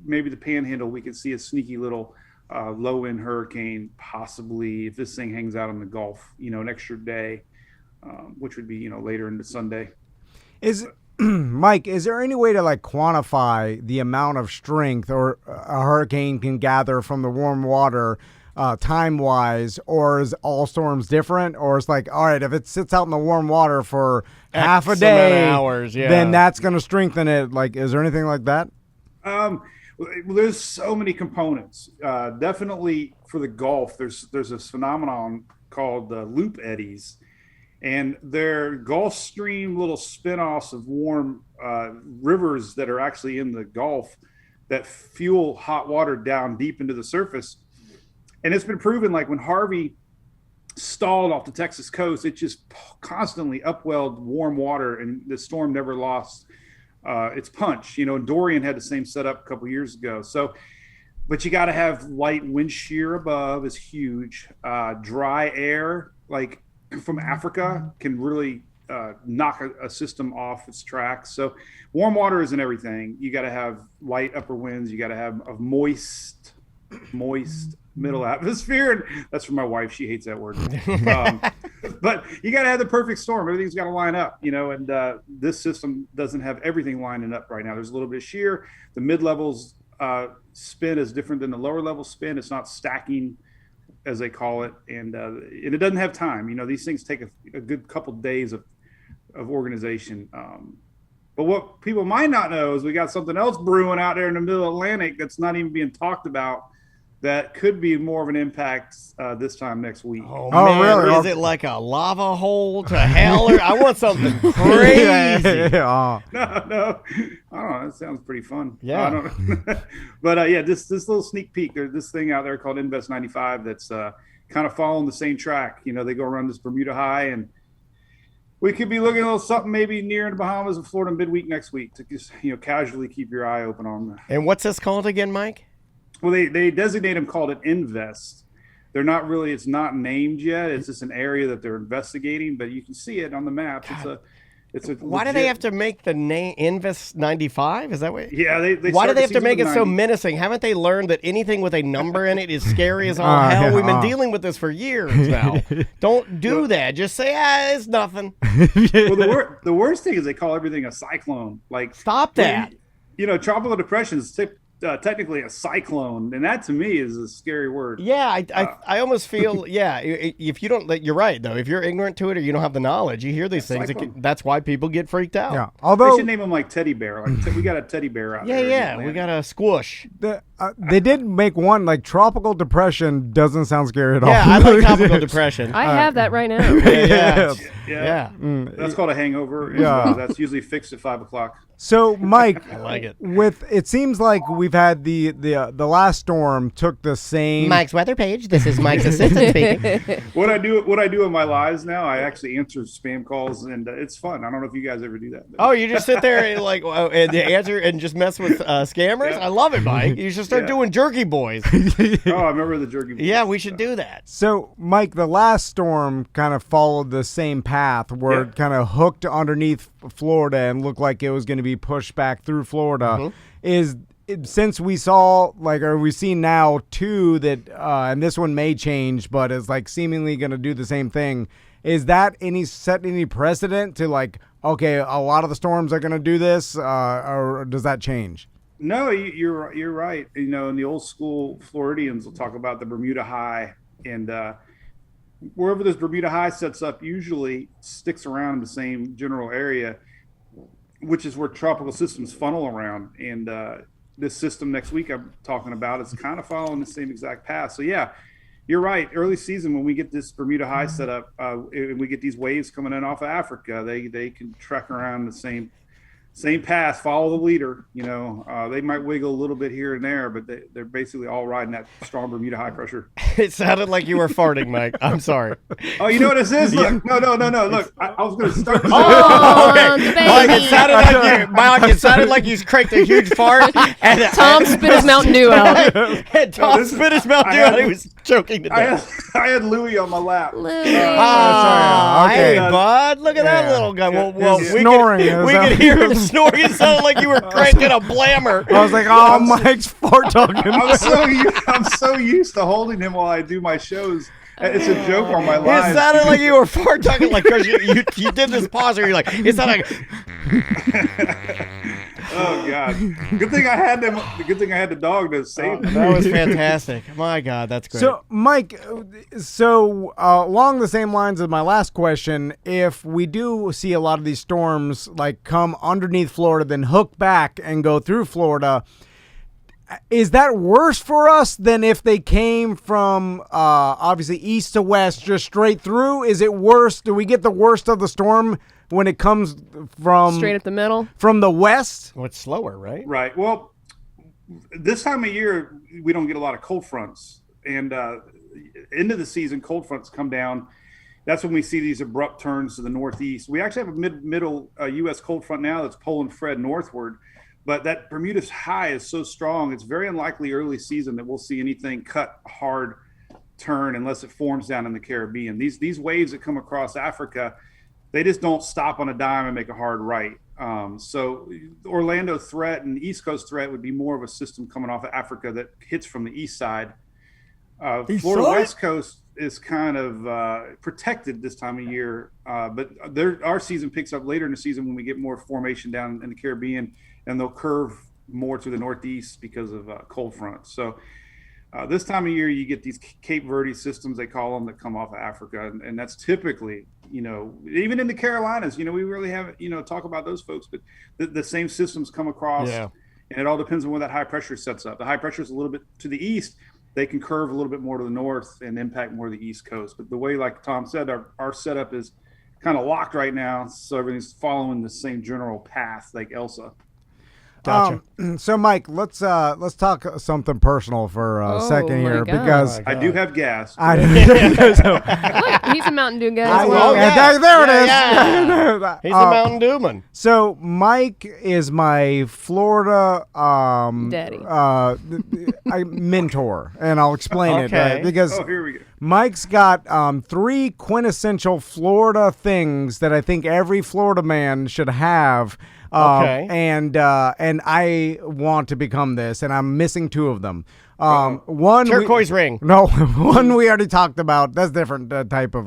maybe the Panhandle. We could see a sneaky little low-end hurricane, possibly if this thing hangs out in the Gulf. An extra day, which would be later into Sunday. Mike, is there any way to quantify the amount of strength or a hurricane can gather from the warm water time-wise, or is all storms different? Or it's all right, if it sits out in the warm water for half a day, hours, then that's going to strengthen it. Is there anything like that? Well, there's so many components. Definitely for the Gulf, there's this phenomenon called loop eddies. And they're Gulf Stream little spinoffs of warm rivers that are actually in the Gulf that fuel hot water down deep into the surface. And it's been proven when Harvey stalled off the Texas coast, it just constantly upwelled warm water, and the storm never lost its punch. Dorian had the same setup a couple years ago. So, but you got to have light wind shear above is huge. Dry air, from Africa, can really knock a system off its tracks. So warm water isn't everything. You got to have light upper winds. You got to have a moist middle atmosphere. And that's from my wife. She hates that word. But you got to have the perfect storm. Everything's got to line up, and this system doesn't have everything lining up right now. There's a little bit of shear. The mid-levels spin is different than the lower level spin. It's not stacking, as they call it, and it doesn't have time. These things take a good couple days of organization. But what people might not know is we got something else brewing out there in the middle Atlantic that's not even being talked about, that could be more of an impact this time next week. Oh man, really? Is it like a lava hole to hell? I want something crazy. No. I don't know. That sounds pretty fun. Yeah. I don't know. But this little sneak peek, there's this thing out there called Invest 95 that's kind of following the same track. They go around this Bermuda High, and we could be looking at a little something maybe near the Bahamas and Florida midweek next week to just casually keep your eye open on that. And what's this called again, Mike? Well, they designate them called an invest. They're not really, it's not named yet. It's just an area that they're investigating, but you can see it on the map. It's a Why do they have to make the name Invest 95? Is that what? Yeah, they why do they have to make it so menacing? Haven't they learned that anything with a number in it is scary as all hell? Yeah. We've been dealing with this for years now. Don't do that. Just say, it's nothing. Well, the worst thing is they call everything a cyclone. Stop that. Tropical depression is technically a cyclone, and that to me is a scary word. Yeah, I almost feel if you don't, you're right though. If you're ignorant to it or you don't have the knowledge, you hear these things. That's why people get freaked out. Yeah, although they should name them like teddy bear. We got a teddy bear out there. Yeah, we got a squash. They did make one tropical depression doesn't sound scary at all. Yeah, I like tropical depression. I have that right now. Yeah. That's called a hangover. Yeah, that's usually fixed at 5 o'clock. So, Mike, I like it. It seems like we've had the last storm took the same. Mike's weather page. This is Mike's assistant speaking. What I do in my lives now, I actually answer spam calls, and it's fun. I don't know if you guys ever do that. Oh, you just sit there and and answer and just mess with scammers? Yeah. I love it, Mike. You should start doing jerky boys. Oh, I remember the jerky. Yeah, we should do that. So, Mike, the last storm kind of followed the same path where it kind of hooked underneath Florida and looked like it was going to be pushed back through Florida. Since we saw, or we see now too that, and this one may change, but is like seemingly going to do the same thing. Is that set any precedent to okay, a lot of the storms are going to do this, or does that change? No, you're right. In the old school, Floridians will talk about the Bermuda High, and wherever this Bermuda High sets up usually sticks around in the same general area, which is where tropical systems funnel around. And this system next week I'm talking about is kind of following the same exact path. So yeah, you're right. Early season, when we get this Bermuda High set up, and we get these waves coming in off of Africa, they can trek around the same path, follow the leader. They might wiggle a little bit here and there, but they're basically all riding that strong Bermuda high pressure. It sounded like you were farting, Mike. I'm sorry. Oh, you know what this is? Look, no. Look, I was going to start. Mike, it sounded like you cranked a huge fart. And Tom spit his Mountain Dew out. And Tom spit his Mountain Dew out. He was choking to death. I had Louie on my lap. Louie. Hey, bud. Look at that little guy. Well, snoring. We could hear him snoring. It sounded like you were cranking a blammer. I was like, oh, Mike's fart talking. I'm so used to holding him while I do my shows. It's a joke on my live. It sounded like you were fart talking, because you did this pause where you're like, it sounded like. Oh God! Good thing I had them. Good thing I had the dog to save them. That was fantastic. My God, that's great. So, Mike, along the same lines of my last question, if we do see a lot of these storms come underneath Florida, then hook back and go through Florida, is that worse for us than if they came from obviously east to west, just straight through? Is it worse? Do we get the worst of the storm when it comes from straight up the middle from the west? Well, it's slower, right? Right. Well, this time of year we don't get a lot of cold fronts, and into the season, cold fronts come down. That's when we see these abrupt turns to the northeast. We actually have a middle U.S. cold front now that's pulling Fred northward. But that Bermuda's high is so strong, it's very unlikely early season that we'll see anything cut hard turn unless it forms down in the Caribbean. These waves that come across Africa, they just don't stop on a dime and make a hard right. So Orlando threat and East Coast threat would be more of a system coming off of Africa that hits from the east side. Florida West Coast is kind of protected this time of year, but our season picks up later in the season when we get more formation down in the Caribbean, and they'll curve more to the northeast because of cold fronts. So this time of year, you get these Cape Verde systems, they call them, that come off of Africa. And that's typically, even in the Carolinas, we really haven't, talk about those folks, but the same systems come across. Yeah. And it all depends on where that high pressure sets up. The high pressure is a little bit to the east. They can curve a little bit more to the north and impact more of the East Coast. But the way, like Tom said, our setup is kind of locked right now. So everything's following the same general path like Elsa. Gotcha. So, Mike, let's talk something personal for a second here, because I do have gas. Look, he's a Mountain Dew guy. There it is. Yeah. He's a Mountain Dew man. So, Mike is my Florida daddy, mentor, and I'll explain it because here we go. Mike's got 3 quintessential Florida things that I think every Florida man should have. And I want to become this, and I'm missing 2 of them. One turquoise ring. No, one we already talked about. That's different type of.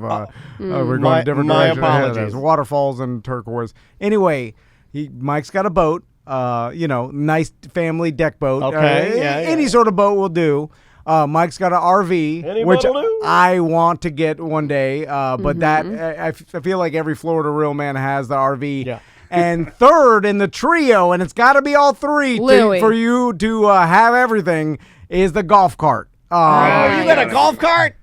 We're going a different direction. My apologies. Waterfalls and turquoise. Anyway, Mike's got a boat. Nice family deck boat. Okay, any sort of boat will do. Mike's got an RV, which I want to get one day. But that I feel like every Florida real man has the RV. Yeah. And third in the trio, and it's got to be all 3 for you to have everything, is the golf cart. You got a golf cart?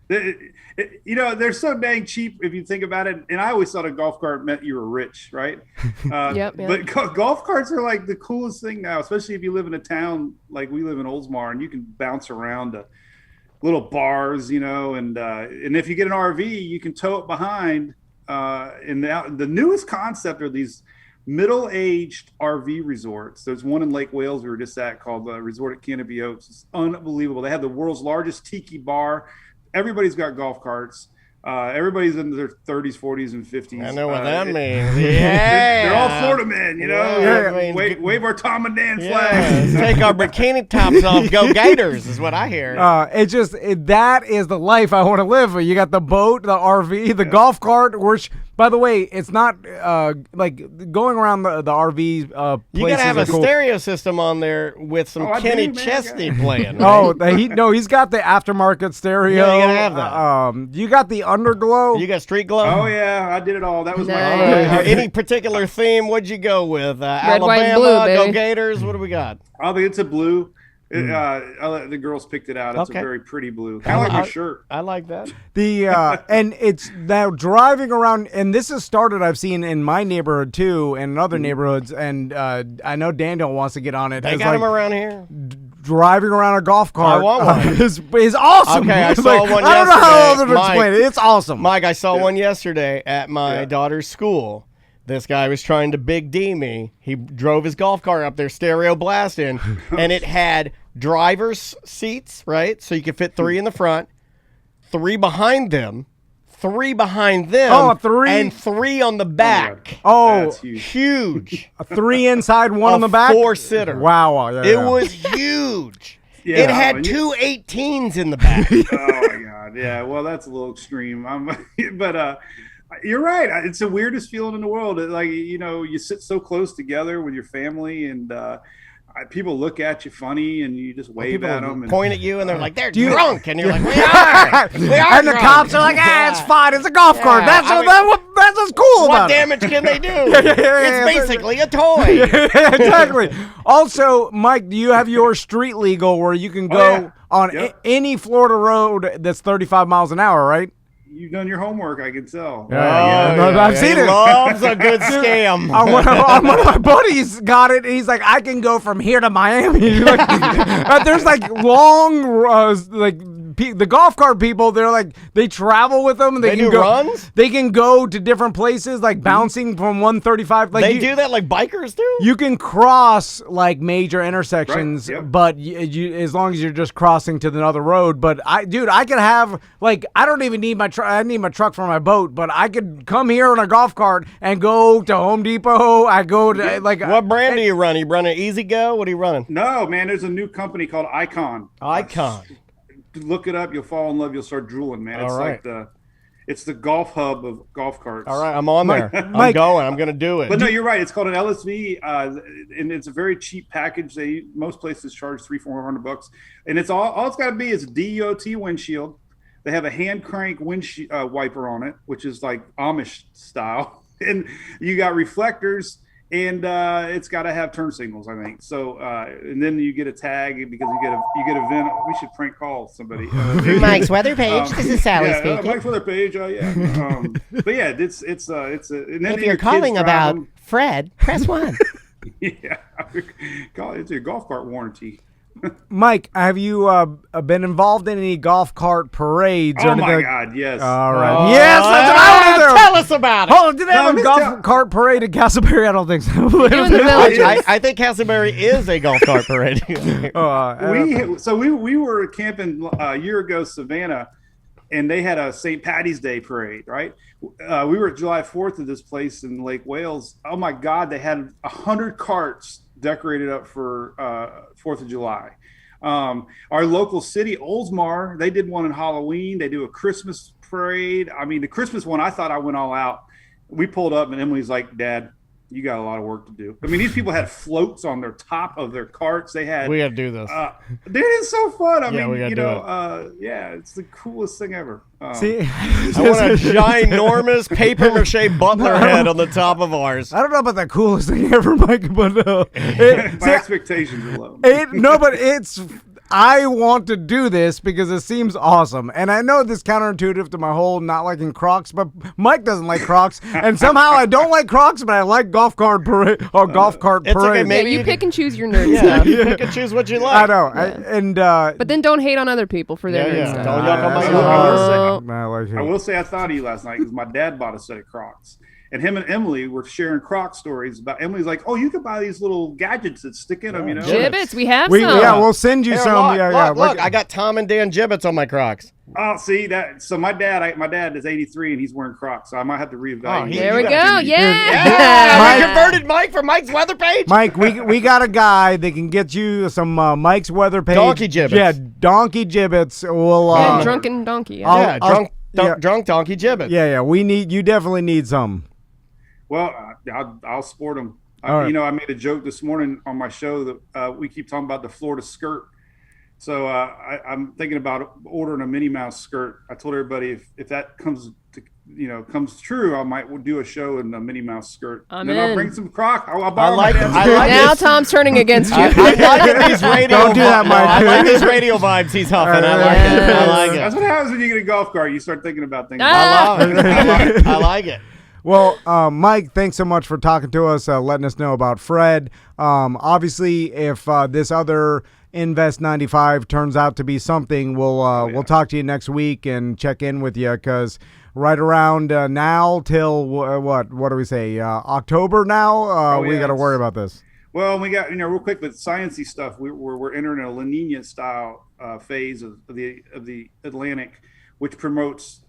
They're so dang cheap if you think about it. And I always thought a golf cart meant you were rich, right? Yep. But golf carts are like the coolest thing now, especially if you live in a town like we live in Oldsmar, and you can bounce around to little bars, and if you get an RV, you can tow it behind. And the newest concept are these middle-aged RV resorts. There's one in Lake Wales we were just at called the Resort at Canopy Oaks. It's unbelievable. They have the world's largest tiki bar. Everybody's got golf carts. Everybody's in their 30s, 40s, and 50s. I know what that means. Yeah. They're all Florida men, Yeah. Wave our Tom and Dan Yeah. flags. Take our bikini tops off. Go Gators is what I hear. That is the life I want to live. You got the boat, the RV, the golf cart, which, by the way, it's not like going around the RV places. You gotta have a cool. stereo system on there with some Kenny Chesney playing. Right? He's got the aftermarket stereo. Yeah, you gotta have that. You got the underglow. You got street glow. Oh yeah, I did it all. That was my Any particular theme? What'd you go with? Red, Alabama, white, and blue, go baby. Gators. What do we got? I think it's a blue. The girls picked it out. It's Okay. a very pretty blue. Kind of like your shirt. I like that. And it's now driving around, and this has started. I've seen in my neighborhood too, and in other neighborhoods, and I know Daniel wants to get on it. They It's got like them around here. driving around a golf cart. I want one. is awesome. Okay, I It's saw one I don't know how else yesterday. to explain it. It's awesome. Mike, I saw one yesterday at my daughter's school. This guy was trying to big D me. He drove his golf cart up there, stereo blasting, and it had driver's seats, right? So you could fit 3 in the front, 3 behind them, 3 behind them, Oh, 3? and 3 on the back. That's huge. Huge. 3 inside, 1 on the back. 4-sitter. Wow. Yeah, It was huge. Yeah, It had and 2 18s in the back. Oh my god. Yeah. Well, that's a little extreme. But you're right. It's the weirdest feeling in the world. Like you sit so close together with your family, and people look at you funny, and you just wave People at them. And, point at you, and they're like, "They're drunk," and you're like, "We are." And the cops are like, it's fine. It's a golf cart. Yeah, That's I what's cool What about it. damage can they do? yeah. It's basically a toy. Exactly. Also, Mike, do you have your street legal where you can go on any Florida road that's 35 miles an hour, right? You've done your homework, I can tell. I've seen he it. Loves a good scam. One of my buddies got it. And he's like, I can go from here to Miami. There's like long, the golf cart people. They're like, they travel with them. They can do go, runs? They can go to different places, like bouncing from 135. Like They do that like bikers do? You can cross like major intersections, Right, yep. but you, as long as you're just crossing to another road. But I could have I don't even need my truck. I need my truck for my boat, but I could come here on a golf cart and go to Home Depot. I go to What brand do you run? You run an Easy Go? What are you running? No, man. There's a new company called Icon. Icon. Look it up. You'll fall in love. You'll start drooling, man. It's All right. it's the golf hub of golf carts. All right, I'm on there. I'm Mike- going. I'm going to do it. But no, you're right. It's called an LSV, and it's a very cheap package. Most places charge $300-400, and it's all it's got to be is a DOT windshield. They have a hand crank windshield wiper on it, which is like Amish style, and you got reflectors, and it's got to have turn signals, I think. So, and then you get a tag because you get a VIN. We should prank call somebody. Mike's weather page. This is Sally speaking. Mike's weather page. Yeah. But yeah, it's a. And then If your you're kids calling drive about them. Fred, press 1. Yeah, it's your golf cart warranty. Mike, have you been involved in any golf cart parades? or Oh anything my like- God, yes. All right. Yes, that's what I want to do. Tell us about it. Hold on, did they have a just golf tell- cart parade at Castleberry? I don't think so. in the village. I think Castleberry is a golf cart parade. We were camping a year ago, Savannah, and they had a St. Patty's Day parade, right? We were at July 4th at this place in Lake Wales. Oh my God, they had 100 carts decorated up for 4th of July. Our local city, Oldsmar, they did one in Halloween. They do a Christmas parade. I mean, the Christmas one, I thought I went all out. We pulled up and Emily's like, Dad, you got a lot of work to do. I mean, these people had floats on their top of their carts. They had, We got to do this. dude, it's so fun. I Yeah, we mean, gotta yeah, it's the coolest thing ever. See, I want a ginormous paper mache butler head on the top of ours. I don't know about the coolest thing ever, Mike, but my expectations are low. no, but it's. I want to do this because it seems awesome. And I know this is counterintuitive to my whole not liking Crocs, but Mike doesn't like Crocs. And somehow I don't like Crocs, but I like golf cart parade. It's okay, maybe you pick and choose your nerd Yeah, stuff. you pick and choose what you like. I know. Yeah. But then don't hate on other people for their nerd stuff. Don't yuck on my I will say I thought of you last night because my dad bought a set of Crocs. And him and Emily were sharing Croc stories about. Emily's like, "Oh, you could buy these little gadgets that stick in them, you know." Gibbets, we have some. Yeah, we'll send you some. Look, I got Tom and Dan Gibbets on my Crocs. Oh, see that? So my dad is 83 and he's wearing Crocs, so I might have to reevaluate. There we go. Yeah, we converted Mike from Mike's weather page. Mike, we got a guy that can get you some Mike's weather page. Donkey gibbets. Yeah, donkey gibbets. We'll drunken donkey. Drunk donkey gibbets. Yeah. You definitely need some. Well, I'll sport them. Right. You know, I made a joke this morning on my show that we keep talking about the Florida skirt. So I'm thinking about ordering a Minnie Mouse skirt. I told everybody if that comes true, I might do a show in a Minnie Mouse skirt. I'm then in. I'll bring some Croc. I'll borrow I like now Tom's turning against you. I like these radio. Don't do that, Mike. I like these radio vibes he's huffing. I like it. I like it. That's what happens when you get a golf cart. You start thinking about things. I love it. I like it. Well, Mike, thanks so much for talking to us, letting us know about Fred. Obviously, if this other Invest 95 turns out to be something, we'll talk to you next week and check in with you because right around now till what do we say? October now. We got to worry about this. Well, we got real quick with sciencey stuff. We're entering a La Nina style phase of the Atlantic, which promotes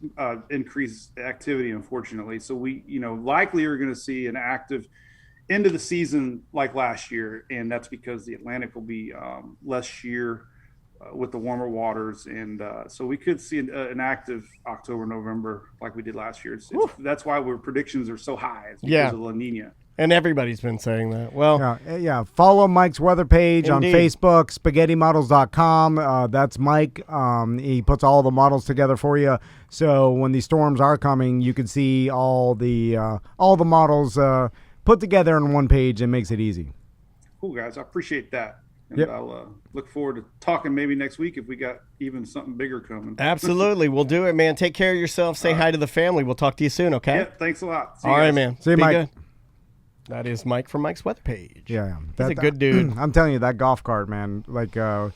increased activity, unfortunately. So we, likely are going to see an active end of the season like last year, and that's because the Atlantic will be less shear with the warmer waters, and so we could see an active October, November like we did last year. That's why our predictions are so high. It's because of La Nina. And everybody's been saying that. Well, yeah. Follow Mike's weather page on Facebook, spaghettimodels.com. That's Mike. He puts all the models together for you. So when these storms are coming, you can see all the models put together on one page and makes it easy. Cool, guys. I appreciate that. And I'll look forward to talking maybe next week if we got even something bigger coming. Absolutely. We'll do it, man. Take care of yourself. Say hi to the family. We'll talk to you soon, okay? Yeah, thanks a lot. All right, man. See you, Mike. Good. That is Mike from Mike's weather page. Yeah. He's a good dude. I'm telling you, that golf cart, man, like, I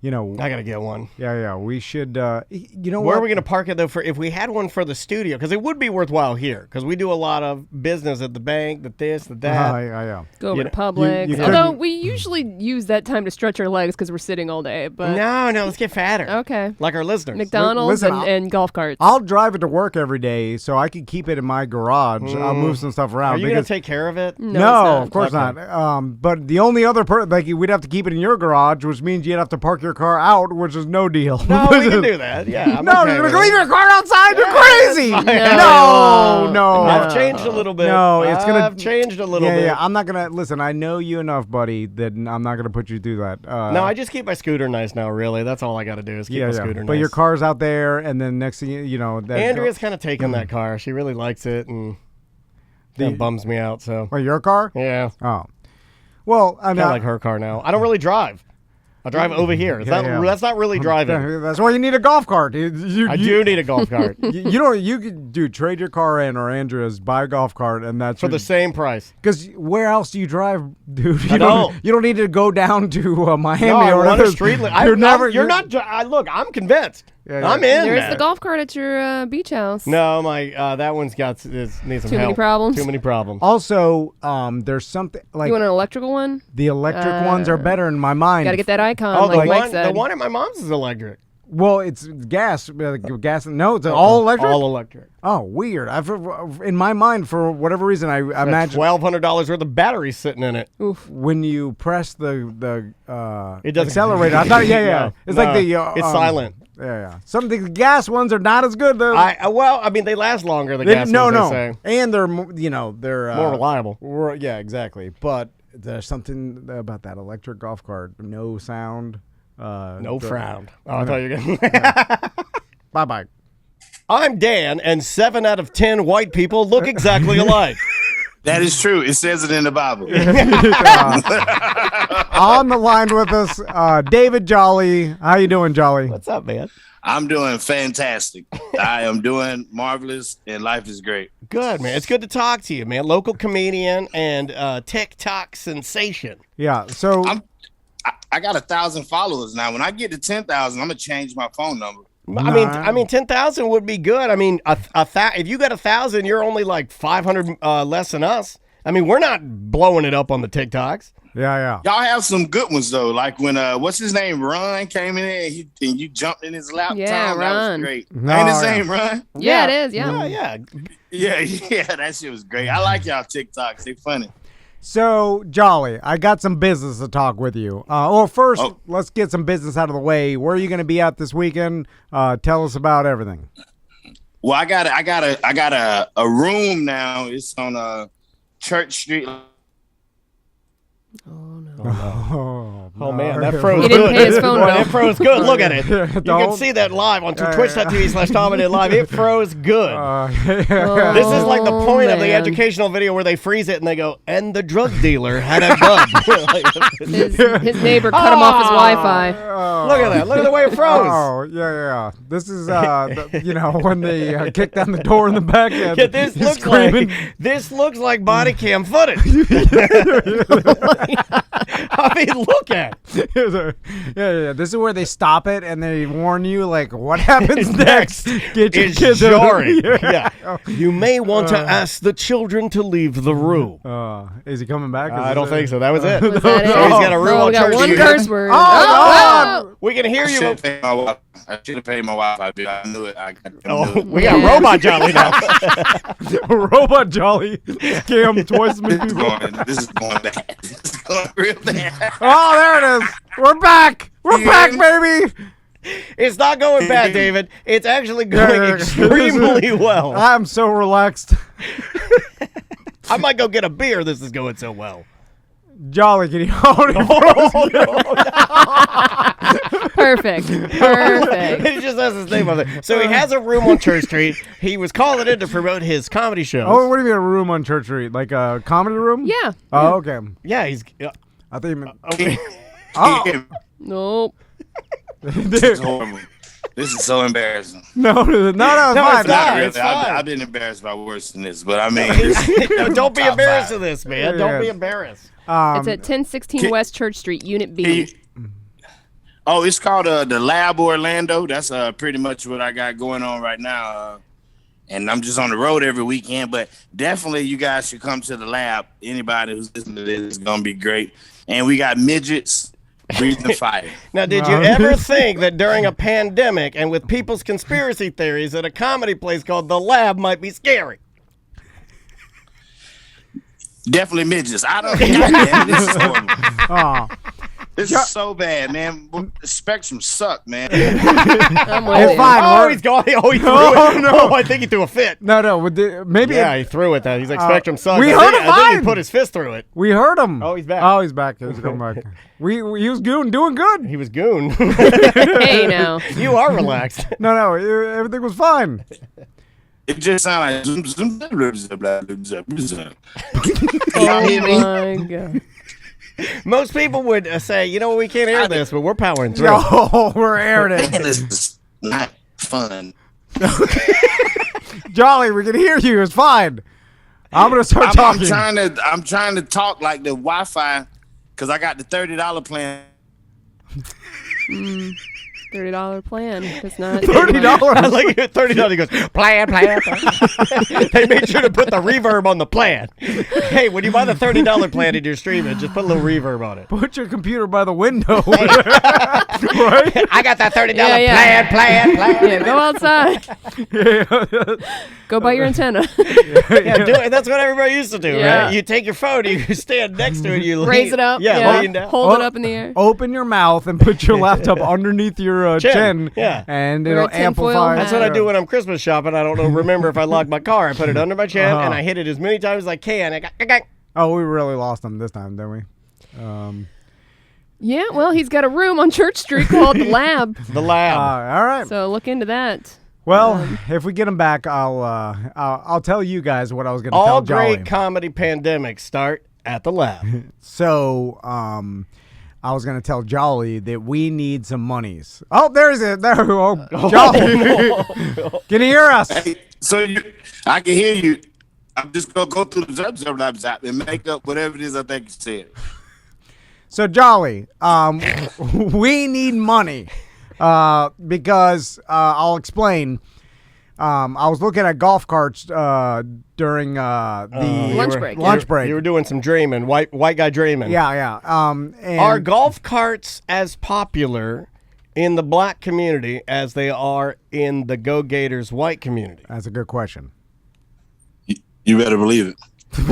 got to get one. Yeah. We should, Where are we going to park it, though, if we had one for the studio? Because it would be worthwhile here, because we do a lot of business at the bank, that, that. Yeah. Go over to Publix. Although we usually use that time to stretch our legs because we're sitting all day. But No, let's get fatter. Okay. Like our listeners. McDonald's and golf carts. I'll drive it to work every day so I can keep it in my garage. I'll move some stuff around. Are you going to take care of it? No, of course not. But the only other we'd have to keep it in your garage, which means you'd have to park your car out, which is no deal. No, we can do that. Yeah. You're going to leave your car outside? You're crazy. No. I've changed a little bit. No, it's going to. I've changed a little bit. Yeah, I'm not going to. Listen, I know you enough, buddy, that I'm not going to put you through that. No, I just keep my scooter nice now, really. That's all I got to do is keep my scooter nice. But your car's out there, and then next thing you know. Andrea's kind of taking that car. She really likes it, and that bums me out. So. Well, your car? Yeah. Oh. Well, I mean. Kind of like her car now. I don't really drive. I drive over here. That's not really driving. That's why you need a golf cart. I do need a golf cart. You could trade your car in or Andrea's, buy a golf cart, and that's for the same price. Because where else do you drive, dude? You don't need to go down to Miami or whatever. Street. Look, I'm convinced. I'm in. There's the golf cart at your beach house. No, my that one's needs some help. Too many problems. Too many problems. Also, there's something like you want an electrical one. The electric ones are better in my mind. Got to get that icon. Oh, like Mike said. The one at my mom's is electric. Well, it's gas. No, it's all electric. All electric. Oh, weird. In my mind, for whatever reason, I imagine $1,200 worth of batteries sitting in it. Oof. When you press the accelerator, I thought, it's like the it's silent. Yeah. Some of the gas ones are not as good though. They last longer. The gas ones, they say. And they're more reliable. Yeah, exactly. But there's something about that electric golf cart. No sound. No frown. Oh, I thought you were going to. Bye-bye. I'm Dan, and 7 out of 10 white people look exactly alike. That is true. It says it in the Bible. On the line with us, David Jolly. How you doing, Jolly? What's up, man? I'm doing fantastic. I am doing marvelous, and life is great. Good, man. It's good to talk to you, man. Local comedian and TikTok sensation. Yeah. So I got 1,000 followers now. When I get to 10,000, I'm gonna change my phone number. I mean, 10,000 would be good. I mean, if you got 1,000, you're only like 500 less than us. I mean, we're not blowing it up on the TikToks. Yeah. Y'all have some good ones though. Like when what's his name, Ron came in there and you jumped in his lap. Yeah, Tom, Ron. That was great. Ain't his name Ron? Yeah, it is. Yeah. Yeah. That shit was great. I like y'all TikToks. They funny. So, Jolly, I got some business to talk with you. First, let's get some business out of the way. Where are you going to be at this weekend? Tell us about everything. Well, I got a room now. It's on Church Street. Oh man, that froze He good. didn't pay his phone bill. That froze good. Look at it. You can see that live on twitch.tv/TomandDanLive. It froze good. This is like the point of the educational video where they freeze it and they go, and the drug dealer had a gun. His neighbor cut him off his Wi-Fi. Look at that. Look at the way it froze. Oh, yeah. This is, when they kick down the door in the back end. Yeah, this looks like body cam footage. I mean, look at it. Yeah. This is where they stop it and they warn you, like, what happens next? Get your kids jarring. Yeah. You may want to ask the children to leave the room. Is he coming back? I don't think so. That was it. Was that it? So he's got a room on we got Church one Street. curse word. Oh, We can hear I you. should have paid my Wi-Fi bill. I knew it. We got Robot Jolly now. Robot Jolly scammed twice as many people. This is going bad. This is going real bad. Oh, there it is. We're back. We're back, baby. It's not going bad, David. It's actually going extremely well. I'm so relaxed. I might go get a beer. This is going so well. Jolly, can you Perfect. He just has his name on there. So he has a room on Church Street. He was calling in to promote his comedy shows. Oh, what do you mean a room on Church Street? Like a comedy room? Yeah. Oh, okay. Yeah, he's. I think you meant. Nope. This is horrible. This is so embarrassing. No, it's fine. It's fine. I've been embarrassed by worse than this, but I mean, don't be embarrassed of this, man. Don't be embarrassed. It's at 1016 West Church Street, Unit B. It's called the Lab Orlando. That's pretty much what I got going on right now. And I'm just on the road every weekend, but definitely you guys should come to the lab. Anybody who's listening to this is going to be great. And we got midgets breathing fire. Now, did you ever think that during a pandemic and with people's conspiracy theories that a comedy place called The Lab might be scary? Definitely midgets. I don't think this is horrible. This is so bad, man. The spectrum suck, man. It's fine. Oh, he's gone. Oh, he threw it. No. Oh, I think he threw a fit. No. Maybe. Yeah, he threw it. He's like, spectrum sucks. We heard him I think fine. he put his fist through it. We heard him. Oh, he's back. Oh, he's back. He's coming back. He was doing good. He was goon. Hey, now. You are relaxed. No, everything was fine. It just sounds like Oh, my God. Most people would say, we can't air this, but we're powering through. No, we're airing it. This is not fun. Jolly, we can hear you. It's fine. I'm gonna start talking. I'm trying to talk like the Wi-Fi because I got the $30 plan. $30 plan. That's not $30. I like it. $30. He goes, plan. They made sure to put the reverb on the plan. Hey, when you buy the $30 plan in your streaming, just put a little reverb on it. Put your computer by the window. Right? I got that $30 plan. Yeah, go outside. Go buy your antenna. Yeah, do it. That's what everybody used to do, Yeah. right? You take your phone, you stand next to it, you Raise it up. Yeah, lean down. Hold it up in the air. Open your mouth and put your laptop underneath your chin. Yeah. And Or a it'll tinfoil amplify. hat. That's what I do when I'm Christmas shopping. I don't remember if I locked my car. I put it under my chin and I hit it as many times as I can. Oh, we really lost him this time, didn't we? Yeah, well, he's got a room on Church Street called The Lab. The Lab. All right. So look into that. Well, if we get him back, I'll tell you guys what I was going to tell All Jolly. great comedy pandemics start at the lab. So, I was going to tell Jolly that we need some monies. Oh, there's it. There we go. Jolly. Can you hear us? Hey, I can hear you. I'm just going to go through the zap and make up whatever it is I think you said. So, Jolly, we need money because I'll explain. I was looking at golf carts during the lunch break. You were doing some dreaming, white guy dreaming. Yeah. And Are golf carts as popular in the black community as they are in the Go Gators white community? That's a good question. You better believe it. Dude,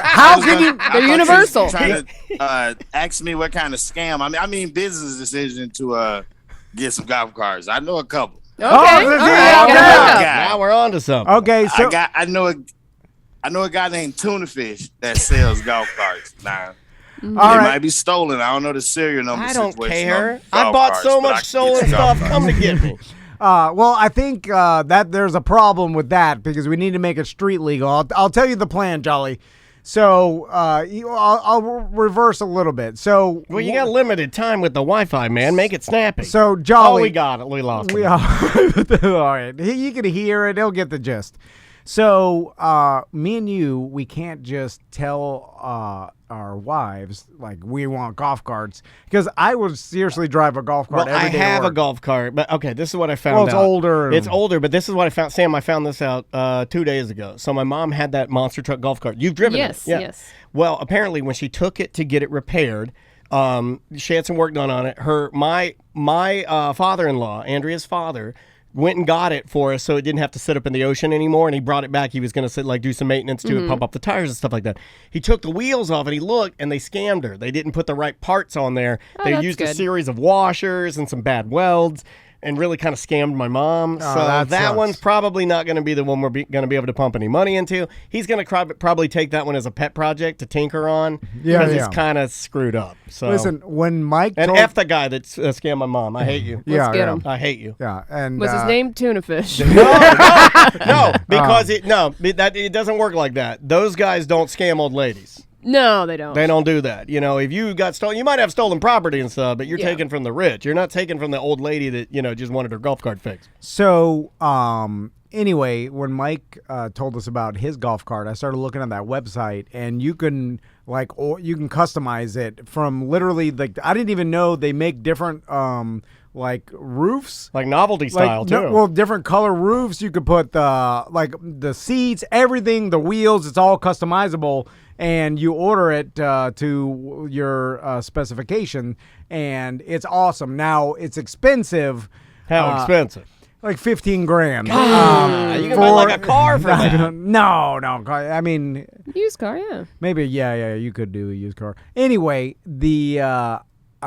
how can you? They're universal. Trying to ask me what kind of scam. I mean business decision to get some golf carts. I know a couple. Okay. Now we're on to something. Okay, so I know a guy named Tuna Fish that sells golf carts. Now, all it right. might be stolen. I don't know the serial number. I don't situation care. on I golf bought carts, so but I much can get stolen you golf stuff. carts. Come to get me. Well, I think that there's a problem with that because we need to make it street legal. I'll tell you the plan, Jolly. So I'll reverse a little bit. So Well, you got limited time with the Wi-Fi, man. Make it snappy. So Jolly, Oh, we got it. We lost it. all right. You can hear it. He'll get the gist. So me and you, we can't just tell our wives like we want golf carts because I would seriously drive a golf cart Well, every I day to have a work. golf cart, but okay, this is what I found Well, out. it's older. It's older, but this is what I found. Sam, I found this out 2 days ago. So my mom had that monster truck golf cart. You've driven it? Yes. Well, apparently when she took it to get it repaired, she had some work done on it. My father-in-law, Andrea's father, went and got it for us so it didn't have to sit up in the ocean anymore, and he brought it back. He was going to do some maintenance to it, pump up the tires and stuff like that. He took the wheels off and he looked, and they scammed her. They didn't put the right parts on there. They that's used a good. series of washers and some bad welds and really kind of scammed my mom. So that that sucks. one's probably not going to be the one we're going to be able to pump any money into. He's going to probably take that one as a pet project to tinker on because it's kind of screwed up. So Listen, when Mike and told, F the guy that scammed my mom. I hate you. yeah, get yeah, him. I hate you. yeah, and Was his name Tuna Fish? No, because it doesn't work like that. Those guys don't scam old ladies. No, they don't. They don't do that. You know, if you got stolen, you might have stolen property and stuff, but you're Yeah. taking from the rich. You're not taking from the old lady that just wanted her golf cart fixed. So, anyway, when Mike told us about his golf cart, I started looking at that website, and you can you can customize it from literally I didn't even know they make different roofs. Like novelty style, too. Different color roofs. You could put the seats, everything, the wheels. It's all customizable, and you order it to your specification, and it's awesome. Now it's expensive. How expensive? Like 15 grand. You can buy like a car for that. No. I mean, Used car, yeah. maybe, yeah, you could do a used car. Anyway,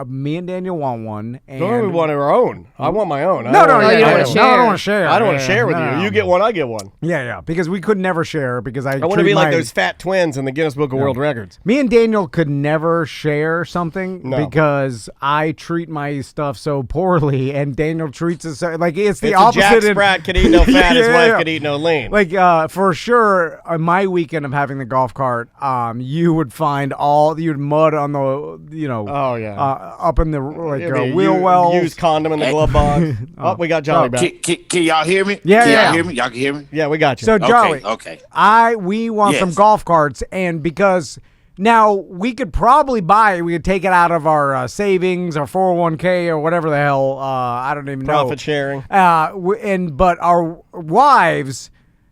me and Daniel want one. And Don't we want our own? I want my own. No, you don't wanna share. I don't want to share. I don't want to share with No, you. no. You get one, I get one. Yeah, because we could never share because I want to be like those fat twins in the Guinness Book of World Records. Me and Daniel could never share something No. because I treat my stuff so poorly, and Daniel treats us like it's the It's opposite. Jack Sprat could eat no fat, his wife could eat no lean. Like for sure, on my weekend of having the golf cart, you would find you'd mud on the Oh, yeah. up in the It'd be a wheel wells. used condom in the glove box. We got Jolly back. Can y'all hear me? Yeah, Can yeah. y'all hear me? Y'all can hear me? Yeah, we got you. So Jolly, Okay. we want some Yes. golf carts, and because now we could take it out of our savings or 401k or whatever the hell I don't even know. Profit sharing. But our wives,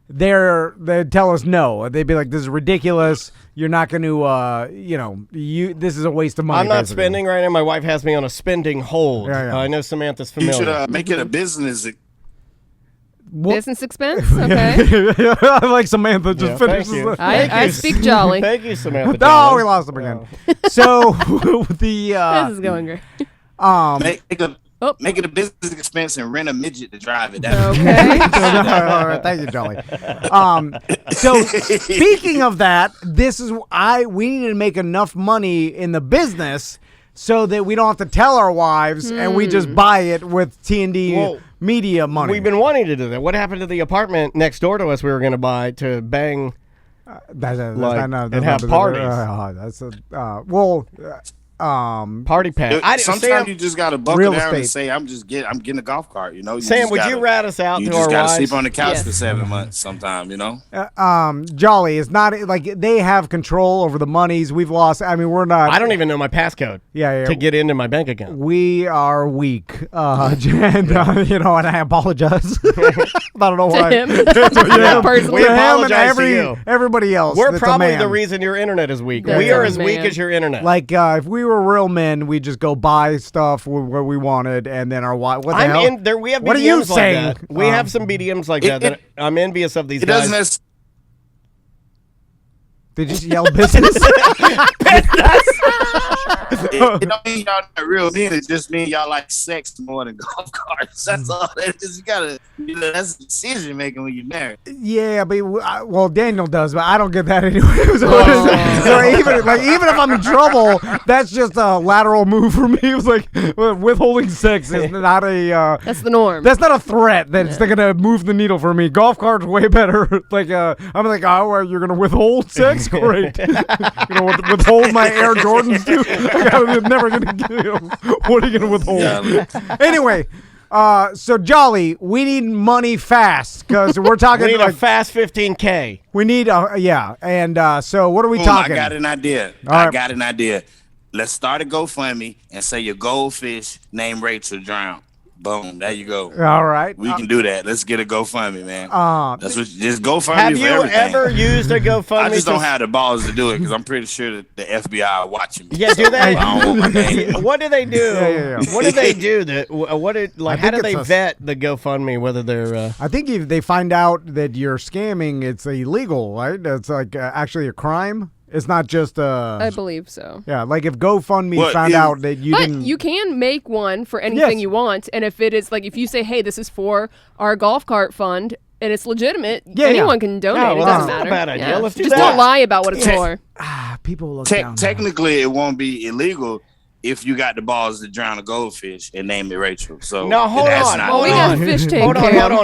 they tell us no. They'd be like, "This is ridiculous. You're not going to, this is a waste of money." I'm not basically. spending right now. My wife has me on a spending hold. Yeah. I know Samantha's You familiar. should make it a business. Business expense? Okay. I like Samantha just Yeah, finished. thank you. I speak jolly. Thank you, Samantha. No, we lost him again. So the This is going great. Make it a business expense and rent a midget to drive it. That's Okay. Thank you, Jolly. So speaking of that, we need to make enough money in the business so that we don't have to tell our wives and we just buy it with T&D media money. We've been wanting to do that. What happened to the apartment next door to us we were going to buy to bang and have parties? Party pack. Sometimes you just got to buckle down and say, I'm getting a golf cart, you know? Sam, would you rat us out to our wives? You just got to sleep on the couch for 7 months sometime, you know? Jolly, it's not like they have control over the monies. We've lost. I mean, we're not. I don't even know my passcode to get into my bank account. We are weak, and and I apologize. I don't know why. To him. We apologize to you. Everybody else. We're probably the reason your internet is weak. We are as weak as your internet. Like, if we were real men, we'd just go buy stuff where we wanted, and then our wife. What the hell? We have BDMs what are you like saying? that. We have some BDMs like that I'm envious of these guys. Did you just yell business? It don't mean y'all not real men. It just mean y'all like sex more than golf carts. That's all. You gotta, that's decision making when you're married. Yeah, but Daniel does, but I don't get that anyway. Even if I'm in trouble, that's just a lateral move for me. It was like withholding sex is not a. That's the norm. That's not a threat. That's gonna move the needle for me. Golf cart's way better. I'm like, oh, well, you're gonna withhold sex? Great. Withhold my Air Jordans too. I'm never gonna give them. What are you gonna withhold? Anyway, so Jolly, we need money fast because we're talking. We need a fast 15K. We need and so what are we talking? I got an idea. Got an idea. Let's start a GoFundMe and say your goldfish named Rachel drowned. Boom, there you go. All right. We can do that. Let's get a GoFundMe, man. That's what just GoFundMe have for you everything. Ever used a GoFundMe? I just don't have the balls to do it because I'm pretty sure that the FBI are watching me. Yeah, do they? What do they do? Yeah. What do they do? How do they vet the GoFundMe? Whether they're I think if they find out that you're scamming, it's illegal, right? It's like actually a crime. It's not just I believe so. Yeah, like if GoFundMe found out that you didn't. But you can make one for anything you want, and if it is like if you say, "Hey, this is for our golf cart fund," and it's legitimate, anyone can donate. It doesn't matter. Not a bad idea. Yeah. Let's do just that. don't lie about what it's for. People look down. Technically, it won't be illegal if you got the balls to drown a goldfish and name it Rachel. So no, hold on. We got fish tank. Hold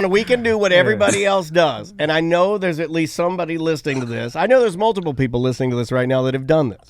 on. We can do what everybody else does, and I know there's at least somebody listening to this. I know there's multiple people listening to this right now that have done this.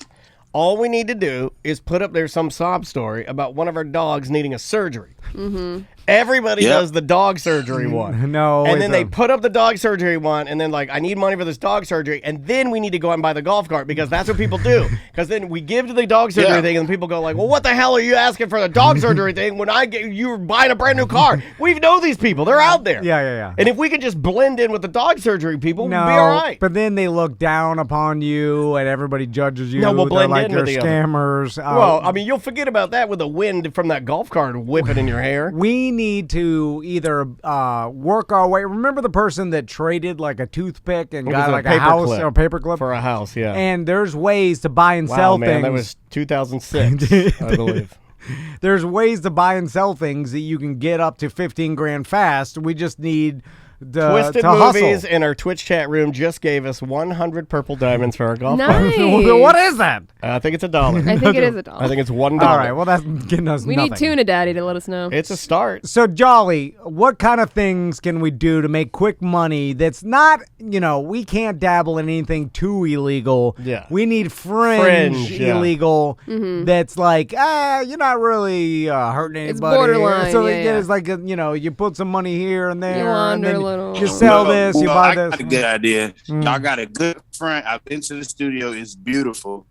All we need to do is put up there some sob story about one of our dogs needing a surgery. Mm-hmm. Everybody does the dog surgery one. No. And then they put up the dog surgery one, and then I need money for this dog surgery, and then we need to go out and buy the golf cart because that's what people do. Because then we give to the dog surgery thing, and people go like, well, what the hell are you asking for the dog surgery thing when you're buying a brand new car? We know these people. They're out there. Yeah. And if we could just blend in with the dog surgery people, we'd be all right. But then they look down upon you, and everybody judges you. No, we'll blend like in you're with the scammers. Well, I mean, you'll forget about that with the wind from that golf cart whipping in your hair. We need to either work our way. Remember the person that traded like a toothpick and got like a house or a paperclip for a house? Yeah. And there's ways to buy and sell things. That was 2006, I believe. There's ways to buy and sell things that you can get up to 15 grand fast. We just need Twisted to Movies hustle. in our Twitch chat room just gave us 100 purple diamonds for our golf cart. Nice. What is that? I think it's $1. I think it is $1. I think it's $1. All right, well, that's getting us We nothing. need Tuna Daddy to let us know. It's a start. So, Jolly, what kind of things can we do to make quick money that's not, we can't dabble in anything too illegal. Yeah. We need fringe illegal that's like, you're not really hurting anybody. It's borderline, So yeah. it's like, you put some money here and there. You wander and then a little. you sell this, you buy this. I got a good idea. Y'all got a good front. I've been to the studio. It's beautiful.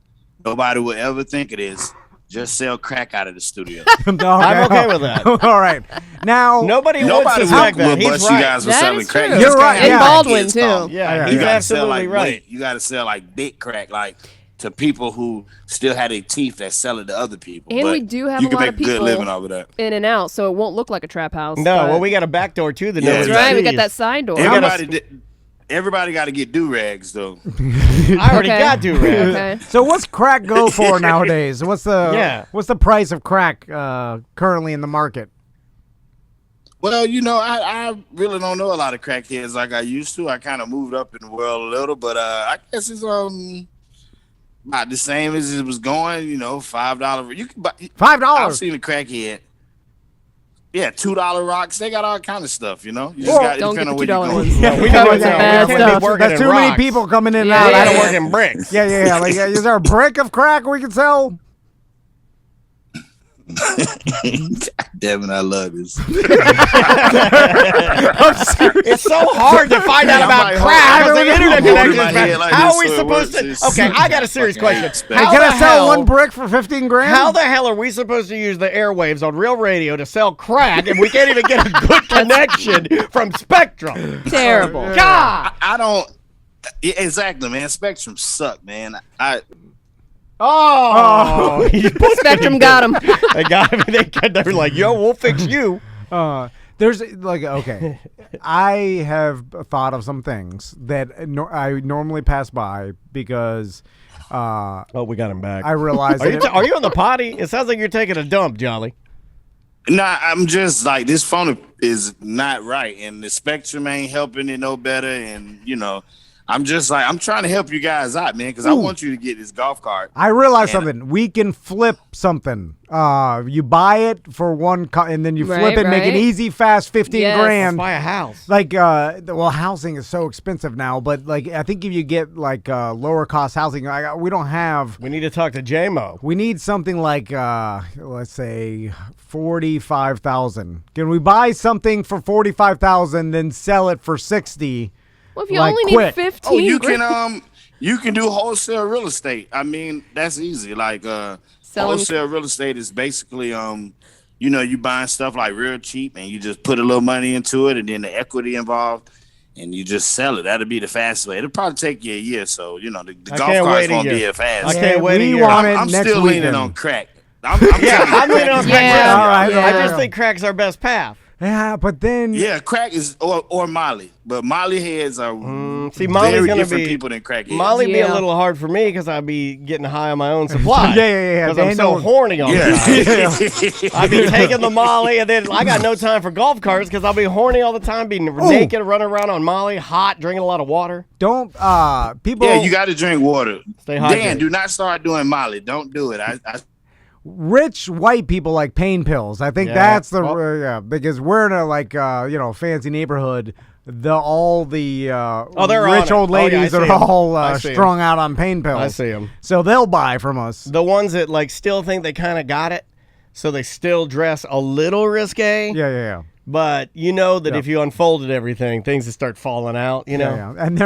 Nobody would ever think it is. Just sell crack out of the studio. I'm okay with that. All right. Now, nobody would suspect that. He's bust right. you guys for That selling is crack. true. You're right. And Yeah. Baldwin, too. Yeah, You he's gotta sell absolutely right. You got to sell like big crack, like to people who still had their teeth that sell it to other people. And But we do have you a can lot make of a good people living off of that. in and out, so it won't look like a trap house. No, but- well, we got a back door too that Yeah, nobody That's right. We got sees. that side door. Everybody got to get do-rags, though. I already got do rags. Okay. so what's crack go for nowadays? What's the price of crack currently in the market? Well, I really don't know a lot of crackheads like I used to. I kind of moved up in the world a little, but I guess it's about the same as it was going. You know, $5. You can buy $5. I've seen a crackhead. Yeah, $2 rocks. They got all kind of stuff. You know, you just got to depend on where you're going. Yeah, we know That's too many people coming in and out. I don't work in bricks. Yeah. Like, is there a brick of crack we can sell? Damn it, I love this. It's so hard to find out about crack because the internet connection is bad. Like How are we supposed to? Okay, I got a serious question. Hey, can I sell one brick for $15,000? How the hell are we supposed to use the airwaves on real radio to sell crack if we can't even get a good connection from Spectrum? Terrible. God, I don't. Yeah, exactly, man. Spectrum suck, man. Spectrum got him. They got him. They were like, "Yo, we'll fix you." There's like, okay, I have thought of some things that I normally pass by because. We got him back. I realize. Are you on the potty? It sounds like you're taking a dump, Jolly. Nah, I'm just like, this phone is not right, and the Spectrum ain't helping it no better, and you know. I'm just like, I'm trying to help you guys out, man, because I want you to get this golf cart. I realized something. We can flip something. You buy it for one, and then you flip it, make an easy, fast $15,000. Let's buy a house. Like, well, housing is so expensive now, but like, I think if you get like lower cost housing, we don't have. We need to talk to JMO. We need something like, let's say, $45,000. Can we buy something for $45,000, then sell it for $60,000? Well, if you only need 15, you can do wholesale real estate. I mean, that's easy. Like wholesale real estate is basically you know, you buying stuff like real cheap and you just put a little money into it and then the equity involved and you just sell it. That'll be the fastest way. It'll probably take you a year, so you know the golf carts won't be as fast. I can't wait a year. I'm still leaning on crack. I'm leaning on crack. All right, I just think crack's our best path. Yeah, but then crack is or Molly, but Molly heads are see Molly's very gonna different be people than crack heads. Molly be a little hard for me because I'd be getting high on my own supply. Yeah. Because I'm so horny all the time. I'd be taking the Molly and then I got no time for golf carts because I'll be horny all the time, being naked, running around on Molly, hot, drinking a lot of water. Don't people? Yeah, you got to drink water. Stay hydrated. Dan, do not start doing Molly. Don't do it. Rich white people like pain pills. I think that's the because we're in a fancy neighborhood. All the rich old ladies are all strung out on pain pills. I see them. So they'll buy from us. The ones that like still think they kind of got it, so they still dress a little risque. Yeah. But you know that if you unfolded everything, things would start falling out. You know. Yeah. And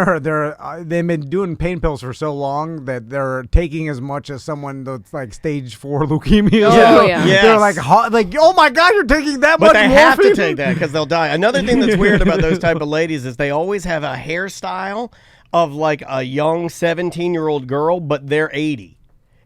they've been doing pain pills for so long that they're taking as much as someone that's like stage 4 leukemia. Oh yeah. They're like oh my God, you're taking that much. But they have to take that because they'll die. Another thing that's weird about those type of ladies is they always have a hairstyle of like a young 17-year-old girl, but they're 80.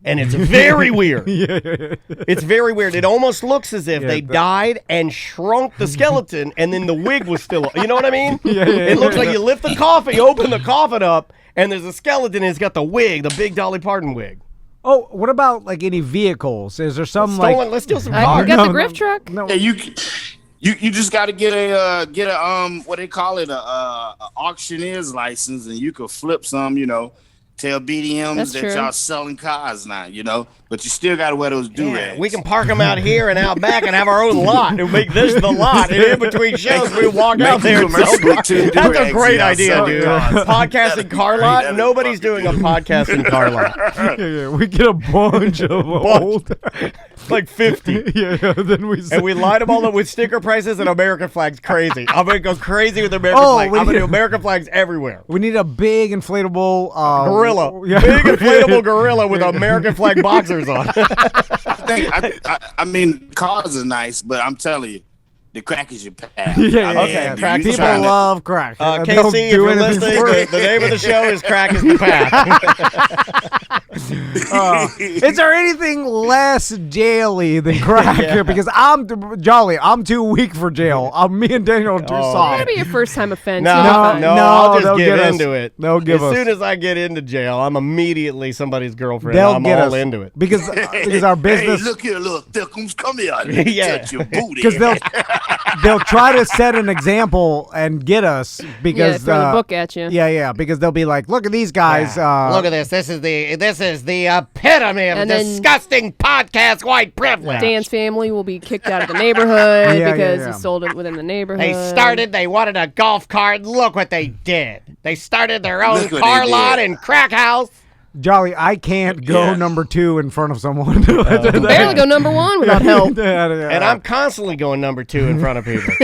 And it's very weird. It's very weird. It almost looks as if they died and shrunk the skeleton, and then the wig was still. You know what I mean? It looks like you lift the coffin, you open the coffin up, and there's a skeleton, and it's got the wig, the big Dolly Parton wig. Oh, what about like any vehicles? Is there some stolen? Let's steal some cars. You got the grift truck. No. Yeah, you just got to get a what they call it, a auctioneer's license, and you could flip some, you know. Tell BDMs that y'all selling cars now, you know, but you still got to wear those do-rags. We can park them out here and out back and have our own lot and make this the lot. And in between shows, we walk out there and sell cars. That's a great idea, dude. Podcasting car lot? Nobody's doing a podcasting car lot. Yeah. We get a bunch of old. Like 50. Then we line them all up with sticker prices and American flags. Crazy. I'm going to go crazy with American flags. I'm going to do American flags everywhere. We need a big inflatable gorilla. Big inflatable gorilla with American flag boxers on. I mean, cars are nice, but I'm telling you, the crack is your path. Okay. Crack. People love crack. KC, if you're listening, the name of the show is Crack is the Path. Is there anything less jaily than crack? Because I'm Jolly. I'm too weak for jail. Me and Daniel are too soft. That'll be your first time offense. No, I'll just get into it. They'll give us. As soon as I get into jail, I'm immediately somebody's girlfriend. They'll I'm get all us into it. Because our business. Hey, look here, little thickums. Come here. Yeah. Touch your booty. Because they'll try to set an example and get us because throw the book at you. Yeah, because they'll be like, look at these guys. Look at this. This is the epitome of disgusting podcast white privilege. Dan's family will be kicked out of the neighborhood because he sold it within the neighborhood. They wanted a golf cart. Look what they did. They started their own car lot and crack house. Jolly, I can't go number 2 in front of someone. You can barely go number 1 without help. And I'm constantly going number 2 in front of people.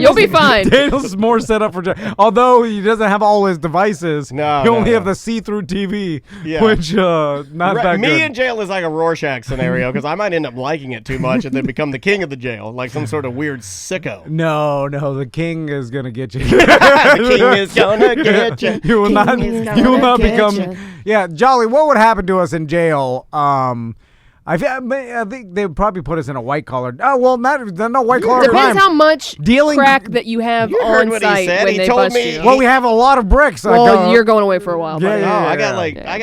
You'll be fine. Daniel's more set up for although he doesn't have all his devices. He only have the see-through TV, which not that good. Me in jail is like a Rorschach scenario because I might end up liking it too much and then become the king of the jail, like some sort of weird sicko. No, the king is gonna get you. The king is gonna get you. You will not become. Yeah, Jolly, what would happen to us in jail? I think they would probably put us in a white collar. Oh, well, no white collar crime. Depends how much crack that you have on site when they bust you. Well, we have a lot of bricks. Well, you're going away for a while. I got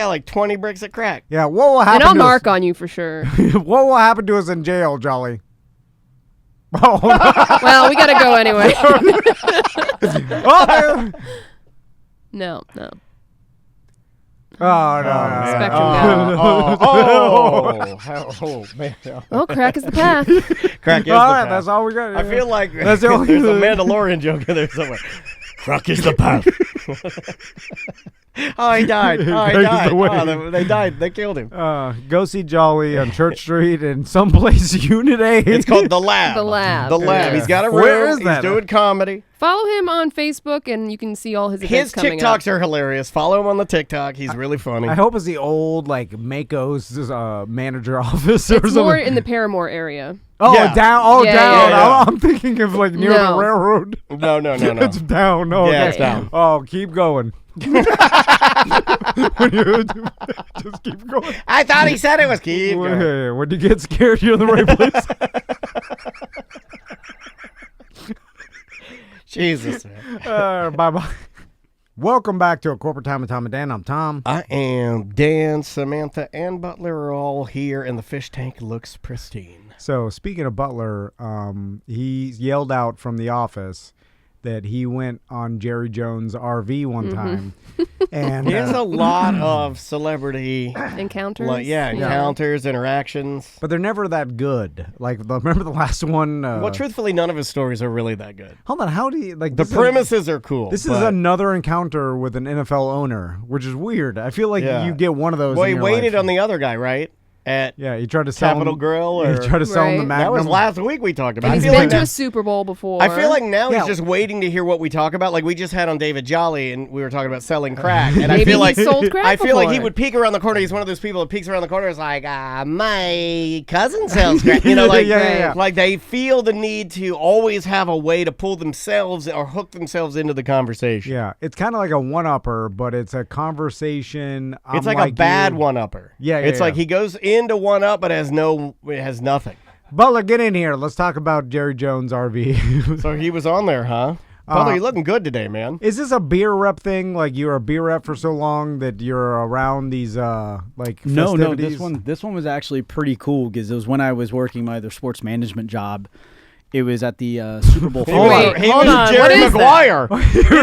like 20 bricks of crack. Yeah, what will happen? And I'll narc on you for sure. What will happen to us in jail, Jolly? Oh. Well, we gotta go anyway. No. Oh, no. Spectrum man. Oh, crack is the path. Crack is the path. path. That's all we got. I feel like there's a Mandalorian joke in there somewhere. Crack is the path. Oh, he died. They died. They killed him. Go see Jolly on Church Street in someplace Unit A. It's called The Lab. The Lab. Yeah. He's got a room. Where is that? He's doing comedy. Follow him on Facebook, and you can see all his events coming up. His TikToks are hilarious. Follow him on the TikTok. He's really funny. I hope it's the old, Mako's manager office or something. It's more in the Paramore area. Oh, down. Yeah. I'm thinking of near the railroad. No. It's down. Oh, yeah, it's down. Oh, keep going. Just keep going. I thought he said it was keep going. When you get scared, you're in the right place. Jesus, man. Bye-bye. Welcome back to A Corporate Time with Tom and Dan. I'm Tom. I am Dan. Samantha and Butler are all here, and the fish tank looks pristine. So, speaking of Butler, he yelled out from the office that he went on Jerry Jones' RV one time. And he has a lot of celebrity encounters. Encounters, interactions. But they're never that good. Remember the last one? Well, truthfully, none of his stories are really that good. Hold on, how do you the premises are cool. This is another encounter with an NFL owner, which is weird. I feel like you get one of those. Well, he waited on the other guy, right? He tried to sell Capital Grill. Or, he tried to sell him the Magnum. That was last week we talked about. He's been to a Super Bowl before. I feel like now he's just waiting to hear what we talk about. Like we just had on David Jolly, and we were talking about selling crack. And I feel like sold crack I feel like he before. would peek around the corner. He's one of those people that peeks around the corner. Is like, my cousin sells crack. You know, like they feel the need to always have a way to pull themselves or hook themselves into the conversation. Yeah, it's kind of like a one-upper, but it's a conversation. It's like a bad one-upper. Yeah, it's like he goes into one-up, but it has nothing. Butler, get in here. Let's talk about Jerry Jones' RV. So he was on there, huh? Butler, you're looking good today, man. Is this a beer rep thing? Like you're a beer rep for so long that you're around these festivities? No. This one was actually pretty cool because it was when I was working my other sports management job. It was at the Super Bowl. Hold on. Jerry Maguire.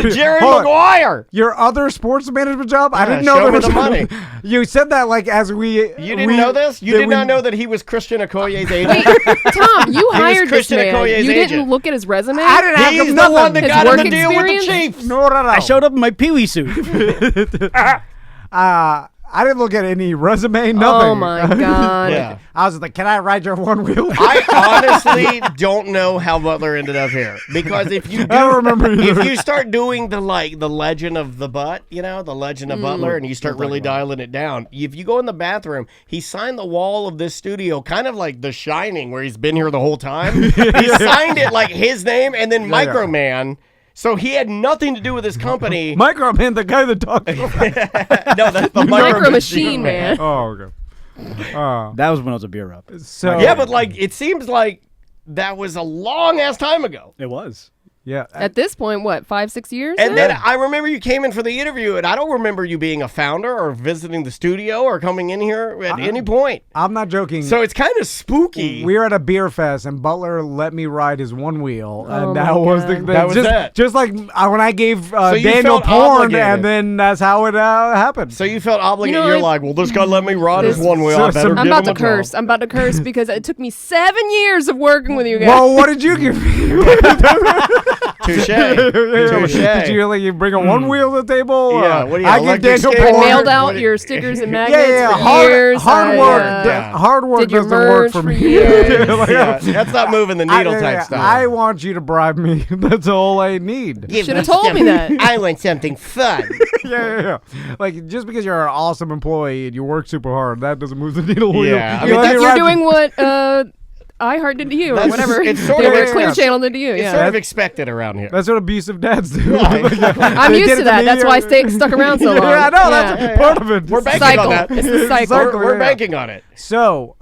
Jerry Maguire. Your other sports management job? Yeah, I didn't know show there me was the money. You said that like as we. You didn't know this? You did not know that he was Christian Okoye's agent? Wait, Tom, you hired this man. Okoye's you agent. didn't look at his resume? I didn't have He's nothing. The one that His got work him the deal with the experience? Chiefs. No. I showed up in my Pee Wee suit. I didn't look at any resume, nothing. Oh, my God. Yeah. I was like, can I ride your one wheel? I honestly don't know how Butler ended up here. Because if you start doing the legend of the butt, the legend of Butler, and you start really dialing it down, if you go in the bathroom, he signed the wall of this studio kind of like The Shining, where he's been here the whole time. He signed it like his name and then Microman. So he had nothing to do with his company. Microman, the guy that talks. No, that's the Micro Machine Man. Oh, okay. That was when I was a beer rep. So yeah, but it seems like that was a long ass time ago. It was. Yeah. At this point, what, 5-6 years? And now? then I remember you came in for the interview, and I don't remember you being a founder or visiting the studio or coming in here at any point. I'm not joking. So it's kind of spooky. We were at a beer fest, and Butler let me ride his one wheel, and my that was God. the That was it. just like when I gave you Daniel felt porn, obligated. and then that's how it happened. So you felt obligated. You know, You're I- like, well, this guy let me ride his This- one wheel. I better I'm I'm give about him to a job. curse. I'm about to curse because it took me 7 years of working with you guys. Well, what did you give me? Touche. Touche. Did you bring a one wheel to the table? Yeah, what do you, I give electric Daniel skateboard? porn. Mailed out your stickers and magnets Yeah, for hard, years. hard work. Yeah. Hard work Did your doesn't work merch for for me. years. Like, Yeah, that's not moving the needle type stuff. I want you to bribe me. That's all I need. Should have told me that. I want something fun. Yeah. Like, just because you're an awesome employee and you work super hard, that doesn't move the needle. Yeah, I You mean, let me You're ride- doing what iHeart did to you, or That's- whatever. it's sort They of- were Clear yeah. Channel did to you. It's Yeah. sort of expected around here. That's what abusive dads do. I'm They used did to it that. me, That's why I stuck around so long. Yeah, I know. That's part of it. We're banking Cycle. on that. It's the cycle. We're yeah. banking on it. So,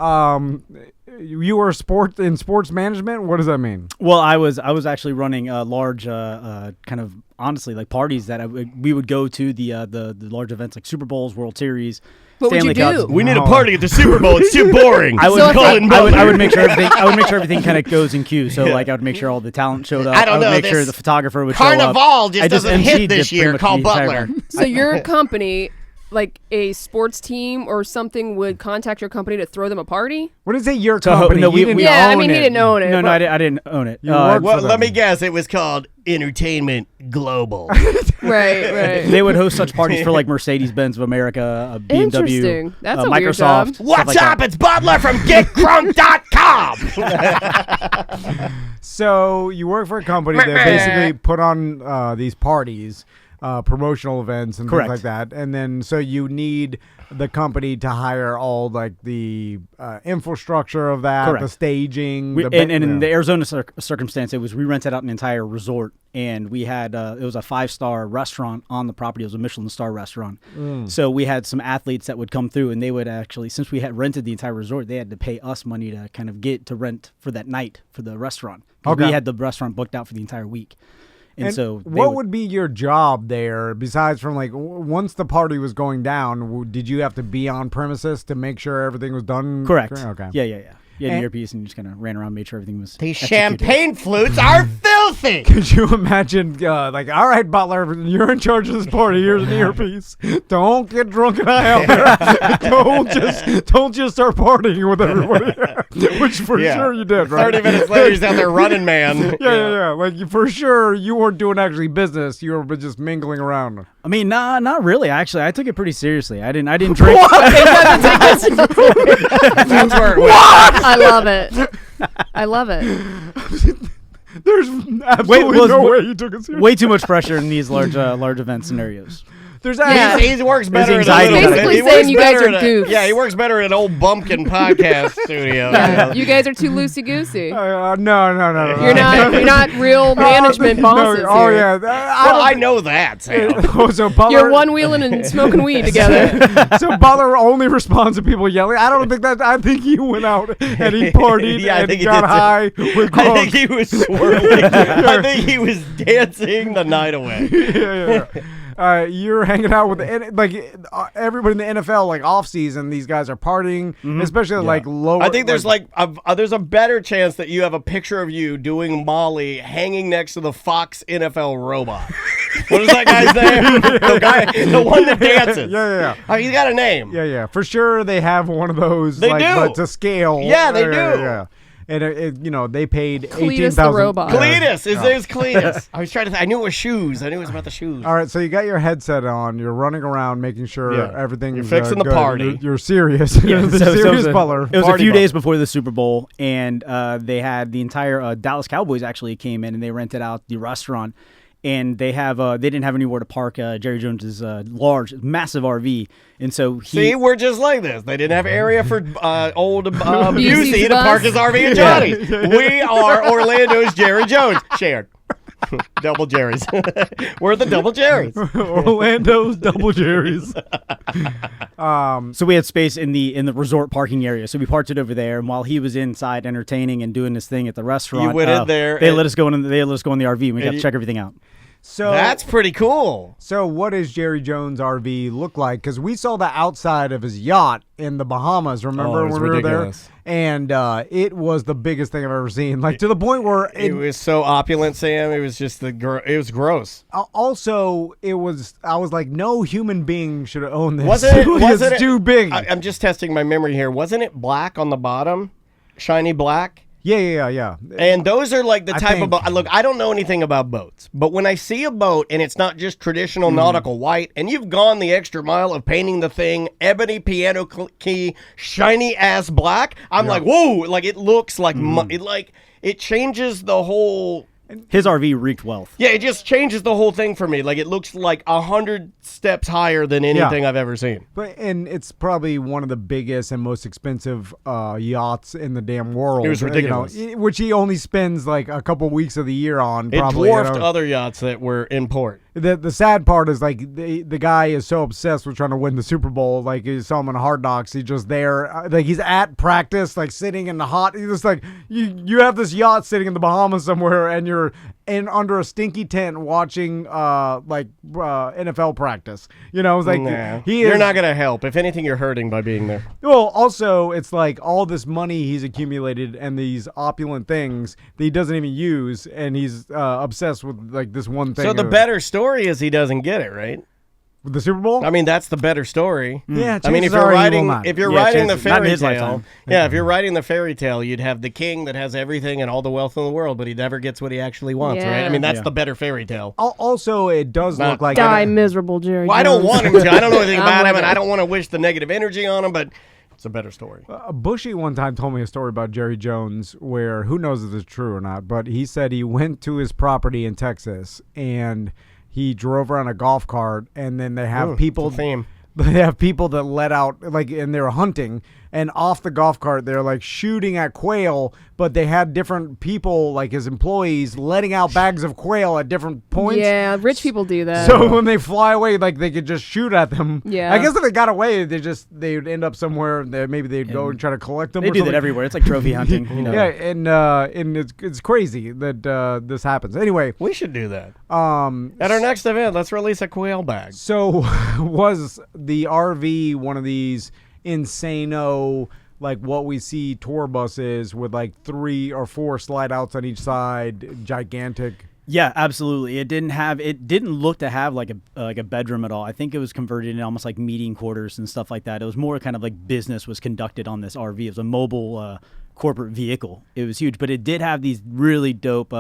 you were in sports management. What does that mean? Well, I was actually running large, kind of honestly like parties that we would go to the large events like Super Bowls, World Series. What would Stanley you do? Cups. We need a party at the Super Bowl. It's too boring. I would, So if I, they- would, I, would, I would make sure everything. I would make sure everything kind of goes in queue. So like I would make sure all the talent showed up. I don't would know, make sure this the photographer would show Carnival up. just I doesn't hit emceed this pretty year, much call the entire Butler. event. So your company, like a sports team or something, would contact your company to throw them a party? When is it your So, company? no, You we- didn't Yeah, I own mean, he it. didn't own it. No, but- I didn't own it. You worked Well, for let me them. guess. It was called Entertainment Global. Right. They would host such parties for like Mercedes-Benz of America, BMW, Interesting. That's a weird Microsoft. job. stuff What's like up? that. It's Butler from GetCrunk.com. So you work for a company that basically put on these parties, promotional events and Correct. things like that, and then so you need the company to hire all like the infrastructure of that, Correct. the staging, We, the and in the Arizona circumstance, it was we rented out an entire resort, and we had it was a 5-star restaurant on the property. It was a Michelin star restaurant. So we had some athletes that would come through, and they would actually, since we had rented the entire resort, they had to pay us money to kind of get to rent for that night for the restaurant. 'Cause Okay. we had the restaurant booked out for the entire week. And so they what would be your job there besides from like once the party was going down? Did you have to be on premises to make sure everything was done? correct? Okay. Yeah. You had And- an earpiece, and you just kind of ran around, made sure everything was. These executed. champagne flutes are filthy. Could you imagine, like, all right, Butler, you're in charge of this party. Here's an earpiece. Don't get drunk and high out there. don't just start partying with everybody, which for Yeah. sure you did, right? 30 minutes later, he's out there running, man. Yeah. Like for sure, you weren't doing actually business. You were just mingling around. I mean, nah, not really. Actually, I took it pretty seriously. I didn't drink. That's where it went. I love it. I love it. There's absolutely was- no way you took it seriously. Way too much pressure in these large event scenarios. There's Yeah. actually He works better at a anxiety. little- Basically he saying works you guys better are at a- goofs. Yeah, he works better at an old bumpkin podcast studio. Yeah. You guys are too loosey goosey. no. You're not real management bosses Oh here. yeah. Well, I know that, Sam. So Butler, You're one wheeling and smoking weed together. So Butler only responds to people yelling. I don't think that. I think he went out and he partied Yeah, I and think he got did, too. high with I Gronk. think he was swirling. I think he was dancing the night away. Yeah. You're hanging out with everybody in the NFL, like off season. These guys are partying, especially like lower. I think there's there's a better chance that you have a picture of you doing Molly hanging next to the Fox NFL robot. What is that guy's name? The one that dances. Yeah. Oh, he's got a name. Yeah. For sure, they have one of those. They like, do. but to scale. Yeah, they do. Yeah. And they paid Cletus the 18,000. robot. Cletus. His name's Cletus. I was trying to think. I knew it was shoes. I knew it was about the shoes. All right, so you got your headset on. You're running around, making sure Yeah. everything's You're fixing the good. party. You're serious. Yeah, the so it serious was Butler. It was a Party few Butler. days before the Super Bowl, and they had the entire Dallas Cowboys actually came in and they rented out the restaurant, and they didn't have anywhere to park Jerry Jones's massive RV, and so See, we're just like this. They didn't have area for old Busey to bus. park his RV and Johnny. We are Orlando's Jerry Jones. Shared. Double Jerry's. We're the Double Jerry's. Orlando's Double Jerry's. So we had space in the resort parking area, so we parked it over there. And while he was inside entertaining and doing this thing at the restaurant, You went in there They and- let us go in. They let us go in the RV. And we got to you- check everything out. So That's pretty cool. So what does Jerry Jones' RV look like? Because we saw the outside of his yacht in the Bahamas. Remember it was when we were ridiculous. there? And it was the biggest thing I've ever seen. Like to the point where It was so opulent, Sam. It was just it was gross. Also, I was like, no human being should own this. Wasn't it? It's too big. I'm just testing my memory here. Wasn't it black on the bottom? Shiny black? Yeah. And those are like the I type of think- boat. Look, I don't know anything about boats, but when I see a boat and it's not just traditional nautical white, and you've gone the extra mile of painting the thing ebony piano key, shiny ass black, I'm like, whoa! Like it looks like it changes the whole. His RV reeked wealth. Yeah, it just changes the whole thing for me. Like it looks like 100 steps higher than anything I've ever seen. And it's probably one of the biggest and most expensive yachts in the damn world. It was ridiculous. Which he only spends like a couple weeks of the year on. It Probably, dwarfed other yachts that were in port. The sad part is like the guy is so obsessed with trying to win the Super Bowl. Like you saw him in Hard Knocks, he's just there, like he's at practice, like sitting in the hot. He's just like you have this yacht sitting in the Bahamas somewhere, and you're in under a stinky tent watching NFL practice. You know, it's like You're not gonna help. If anything, you're hurting by being there. Well, also it's like all this money he's accumulated and these opulent things that he doesn't even use, and he's obsessed with like this one thing. So the better story is he doesn't get it, right? With the Super Bowl? I mean, that's the better story. Yeah, I mean, if chances you're are he will writing, not. if you're Yeah, writing the chances- not in fairy his tale, lifetime. if you're writing the fairy tale, you'd have the king that has everything and all the wealth in the world, but he never gets what he actually wants, right? I mean, that's the better fairy tale. Also, it does look like Die miserable, Jerry. Well, I don't Jones. want him to. I don't know anything I'm about him, with and it. I don't want to wish the negative energy on him, but it's a better story. Bushy one time told me a story about Jerry Jones where, who knows if it's true or not, but he said he went to his property in Texas and he drove around a golf cart, and then they have people. Theme. They have people that let out, like, and they're hunting, and off the golf cart, they're like shooting at quail, but they had different people, like his employees, letting out bags of quail at different points. Yeah, rich people do that. So when they fly away, like they could just shoot at them. Yeah. I guess if they got away, they'd end up somewhere. Maybe they'd go and try to collect them. They or do that something. everywhere. It's like trophy hunting. You know. Yeah, and it's crazy that this happens. Anyway, We should do that. At our next event, let's release a quail bag. so was the RV one of these insano, like what we see tour buses with like 3 or 4 slide outs on each side, gigantic? Yeah, absolutely. It didn't look to have like a bedroom at all. I think it was converted into almost like meeting quarters and stuff like that. It was more kind of like business was conducted on this RV. It was a mobile corporate vehicle. It was huge, but it did have these really dope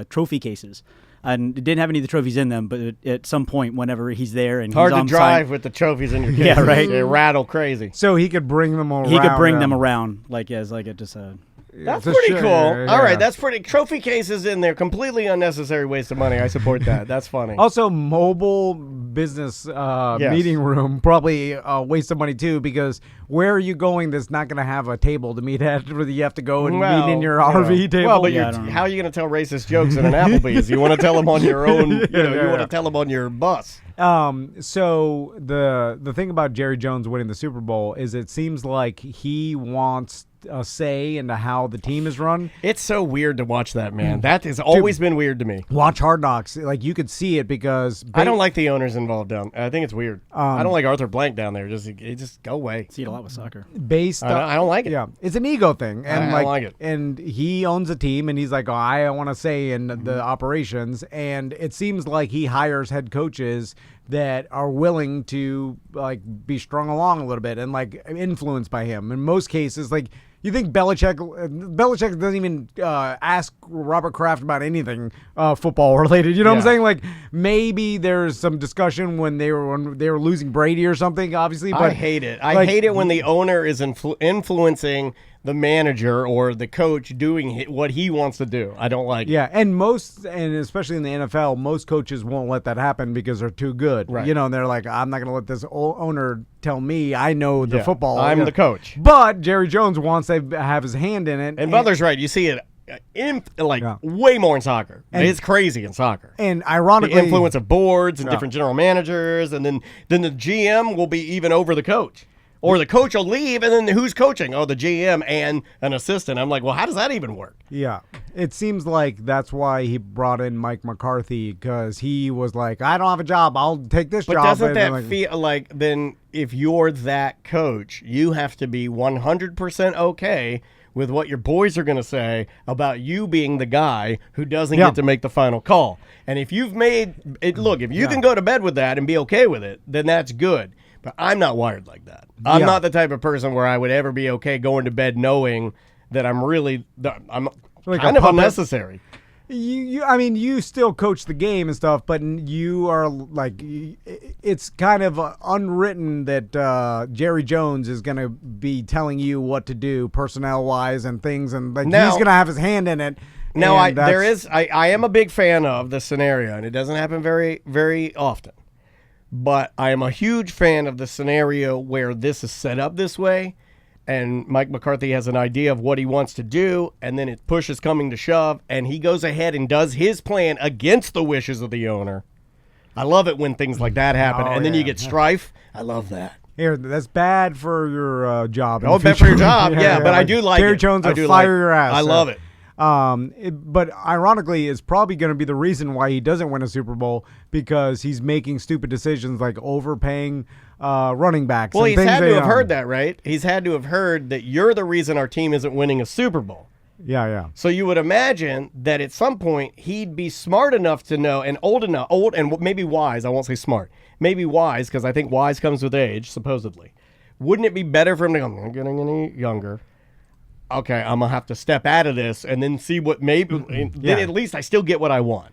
trophy cases. And it didn't have any of the trophies in them, but at some point, whenever he's there and Hard he's to on drive site, with the trophies in your case. Yeah, right. They rattle crazy. So he could bring them around. he could bring them around like as like a just a. That's It's a pretty shit, cool. yeah. All right, that's pretty. Trophy cases in there, completely unnecessary waste of money. I support that. That's funny. Also, mobile business Yes. meeting room, probably a waste of money too, because where are you going that's not going to have a table to meet at where you have to go and meet in your RV table? Well, but Yeah, I don't know. how are you going to tell racist jokes in an Applebee's? You want to tell them on your own, you want to tell them on your bus. So the thing about Jerry Jones winning the Super Bowl is it seems like he wants a say into how the team is run. It's so weird to watch that, man. That has always been weird to me. Watch Hard Knocks. Like, you could see it because... I don't like the owners involved down. I think it's weird. I don't like Arthur Blank down there. Just go away. See it a lot with soccer. I don't like it. Yeah, it's an ego thing, and I don't like it. And he owns a team, and he's like, "Oh, I want to say in the operations." And it seems like he hires head coaches that are willing to like be strung along a little bit and like influenced by him. In most cases, like. You think Belichick doesn't even ask Robert Kraft about anything football related? You know what I'm saying? Like maybe there's some discussion when they were losing Brady or something. Obviously, but I hate it. I hate it when the owner is influencing the manager or the coach doing what he wants to do. I don't like it. Yeah, and especially in the NFL, most coaches won't let that happen because they're too good. Right. You know, and they're like, I'm not going to let this owner tell me I know the Yeah, football. I'm the coach. But Jerry Jones wants to have his hand in it. And Butler's right. You see it way more in soccer. And it's crazy in soccer. And ironically, the influence of boards and different general managers, and then the GM will be even over the coach. Or the coach will leave, and then who's coaching? Oh, the GM and an assistant. I'm like, well, how does that even work? Yeah. It seems like that's why he brought in Mike McCarthy, because he was like, I don't have a job. I'll take this job. But doesn't that feel like then if you're that coach, you have to be 100% okay with what your boys are going to say about you being the guy who doesn't get to make the final call. And if you've made it, look, if you can go to bed with that and be okay with it, then that's good. But I'm not wired like that. I'm not the type of person where I would ever be okay going to bed knowing that I'm like kind of unnecessary. I mean, you still coach the game and stuff, but you are like, it's kind of unwritten that Jerry Jones is going to be telling you what to do personnel-wise and things, and like he's going to have his hand in it. Now, I am a big fan of the scenario, and it doesn't happen very, very often. But I am a huge fan of the scenario where this is set up this way, and Mike McCarthy has an idea of what he wants to do, and then it pushes coming to shove, and he goes ahead and does his plan against the wishes of the owner. I love it when things like that happen, and then you get strife. I love that. Here, that's bad for your job. Oh, bad for your job, but I do like Jerry it. Jones will fire your ass. I love it. But ironically, it's probably going to be the reason why he doesn't win a Super Bowl, because he's making stupid decisions like overpaying running backs. Well, and he's things had to have heard that, right? He's had to have heard that you're the reason our team isn't winning a Super Bowl. Yeah. So you would imagine that at some point he'd be smart enough to know, and old and maybe wise. I won't say smart, maybe wise, because I think wise comes with age, supposedly. Wouldn't it be better for him to go, I'm not getting any younger? Okay, I'm going to have to step out of this and then see what then at least I still get what I want.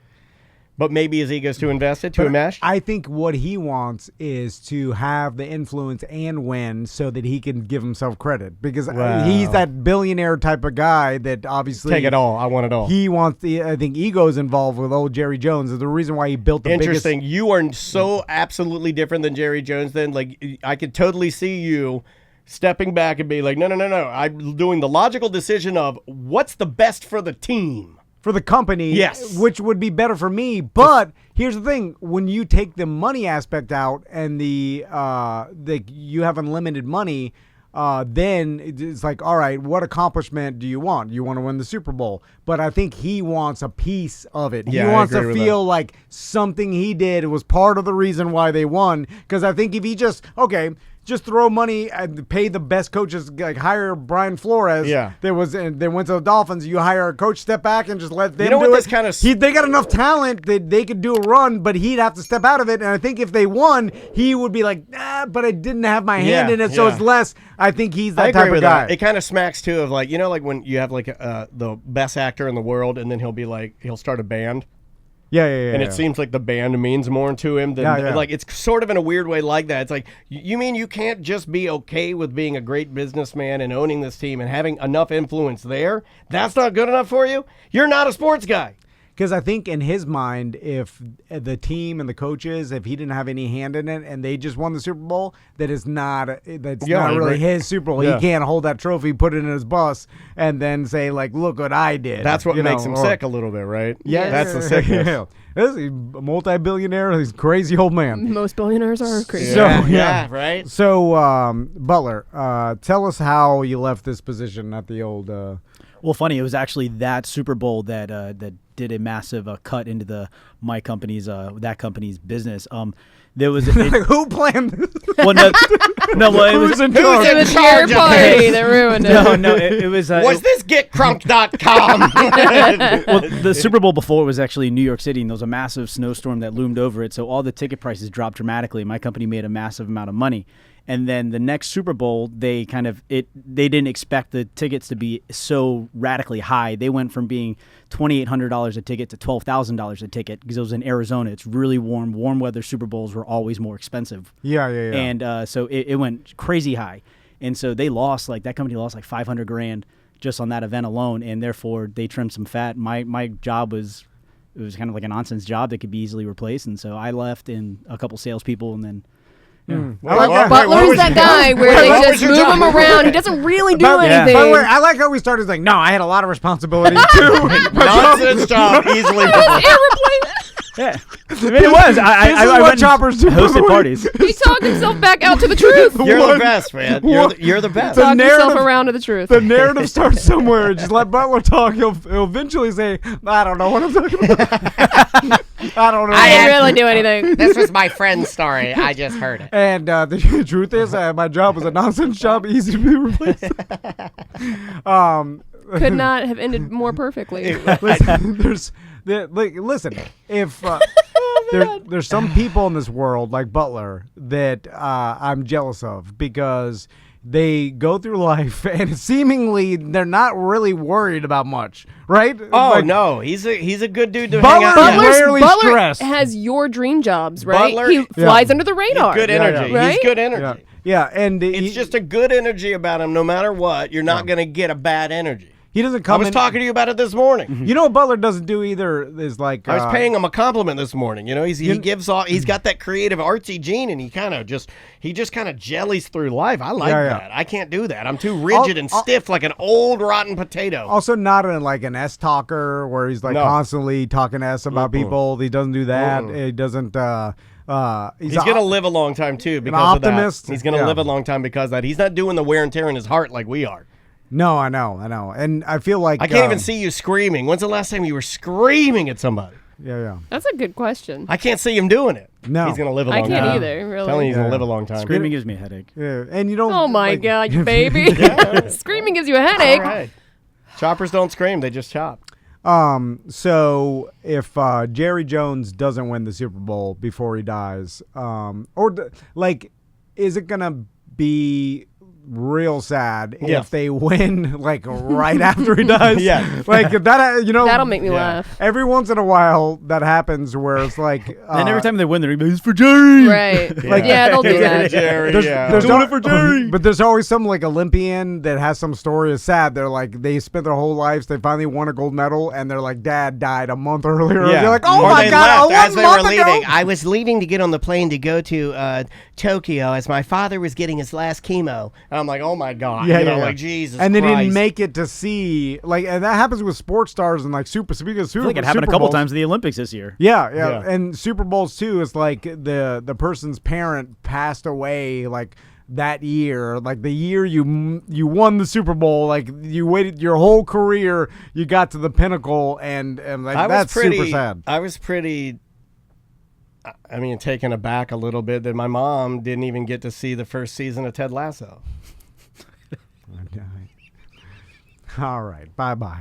But maybe his ego's too invested, too enmeshed? I think what he wants is to have the influence and win so that he can give himself credit. Because he's that billionaire type of guy that obviously... Take it all. I want it all. He wants I think ego's involved with old Jerry Jones. Is the reason why he built the Interesting. biggest... You are so absolutely different than Jerry Jones then. Like, I could totally see you stepping back and be like, no. I'm doing the logical decision of what's the best for the team. For the company, yes, which would be better for me. But here's the thing: when you take the money aspect out and you have unlimited money, then it's like, all right, what accomplishment do you want? You want to win the Super Bowl, but I think he wants a piece of it. Yeah, he wants to feel like something he did was part of the reason why they won. Because I think if he just throw money and pay the best coaches, like hire Brian Flores. Yeah. They went to the Dolphins. You hire a coach, step back, and just let them do what it. this kind of they got enough talent that they could do a run, but he'd have to step out of it. And I think if they won, he would be like, but I didn't have my hand in it, so it's less. I think he's that type of guy. That. It kind of smacks too of like, like when you have like the best actor in the world, and then he'll start a band. Yeah. And it seems like the band means more to him than like it's sort of in a weird way like that. It's like, you mean you can't just be okay with being a great businessman and owning this team and having enough influence there? That's not good enough for you? You're not a sports guy. Because I think in his mind, if the team and the coaches, if he didn't have any hand in it and they just won the Super Bowl, that's not really his Super Bowl. Yeah. He can't hold that trophy, put it in his bus, and then say, like, look what I did. That's what makes him sick a little bit, right? Yeah. That's the sickness. Yeah. This is a multi-billionaire. He's a crazy old man. Most billionaires are crazy. Yeah, right? So, Butler, tell us how you left this position at the old... Well, funny, it was actually that Super Bowl that did a massive cut into my company's that company's business. There was who planned this? Well, it was in charge. It was your party that ruined it. No, it was. Was this GetCrunk.com? Well, the Super Bowl before was actually in New York City, and there was a massive snowstorm that loomed over it, so all the ticket prices dropped dramatically. My company made a massive amount of money. And then the next Super Bowl, they didn't expect the tickets to be so radically high. They went from being $2,800 a ticket to $12,000 a ticket because it was in Arizona. It's really warm. Warm weather Super Bowls were always more expensive. Yeah. And so it went crazy high. And so they lost, that company lost like $500,000 just on that event alone. And therefore they trimmed some fat. My job was kind of like a nonsense job that could be easily replaced. And so I left and a couple salespeople, and then Butler's that guy where they just move him around. He doesn't really do anything. By the way, I like how we started like, no, I had a lot of responsibility too. Nonsense job, easily. Yeah, I mean, it was. I went Choppers do. hosted parties. He talked himself back out to the truth. You're the best, man. You're the best. Talk himself around to the truth. The narrative starts somewhere. Just let Butler talk. He'll eventually say, I don't know what I'm talking about. I don't know. I didn't really do anything. This was my friend's story. I just heard it. And the truth is, my job was a nonsense job, easy to be replaced. Could not have ended more perfectly. Listen, if there's some people in this world like Butler that I'm jealous of because they go through life and seemingly they're not really worried about much, right? Oh no, he's a good dude to hang out. Butler has your dream jobs, right? Butler, he flies under the radar. Good energy. Right? He's good energy. Yeah, and it's just a good energy about him. No matter what, you're not going to get a bad energy. He doesn't come. I was talking to you about it this morning. You know what Butler doesn't do either is like I was paying him a compliment this morning. You know, he gives off. He's got that creative artsy gene, and he just kind of jellies through life. I like that. I can't do that. I'm too rigid and stiff, like an old rotten potato. Also, not like an S talker where he's like constantly talking S about people. He doesn't do that. He doesn't. He's going to live a long time too because an optimist. Of that. He's going to live a long time because of that. He's not doing the wear and tear in his heart like we are. No, I know. And I feel like I can't even see you screaming. When's the last time you were screaming at somebody? Yeah. That's a good question. I can't see him doing it. No. He's going to live a long time. I can't either, really. I'm telling you, he's going to live a long time. Screaming gives me a headache. Yeah, and you don't. Oh my God, baby! Screaming gives you a headache. All right. Choppers don't scream; they just chop. So if Jerry Jones doesn't win the Super Bowl before he dies, is it gonna be real sad if they win like right after he dies? Like that, that'll make me laugh. Every once in a while that happens where it's like and every time they win, they're like, it's for Jerry, right? They'll do that. Jerry, there's doing it for Jerry. But there's always some like Olympian that has some story is sad. They're like they spent their whole lives, they finally won a gold medal, and they're like, Dad died a month earlier. They're like, oh my God, as they were leaving. Ago? I was leaving to get on the plane to go to Tokyo as my father was getting his last chemo. And I'm like, oh my God, like Jesus. And they Christ. didn't make it to see and that happens with sports stars and like speaking of Super. I think it happened a couple times in the Olympics this year. Yeah, and Super Bowls too. Is like the person's parent passed away like that year, like the year you won the Super Bowl, like you waited your whole career, you got to the pinnacle, and like that's super sad. I was pretty. I mean, taken aback a little bit that my mom didn't even get to see the first season of Ted Lasso. All right. Bye-bye.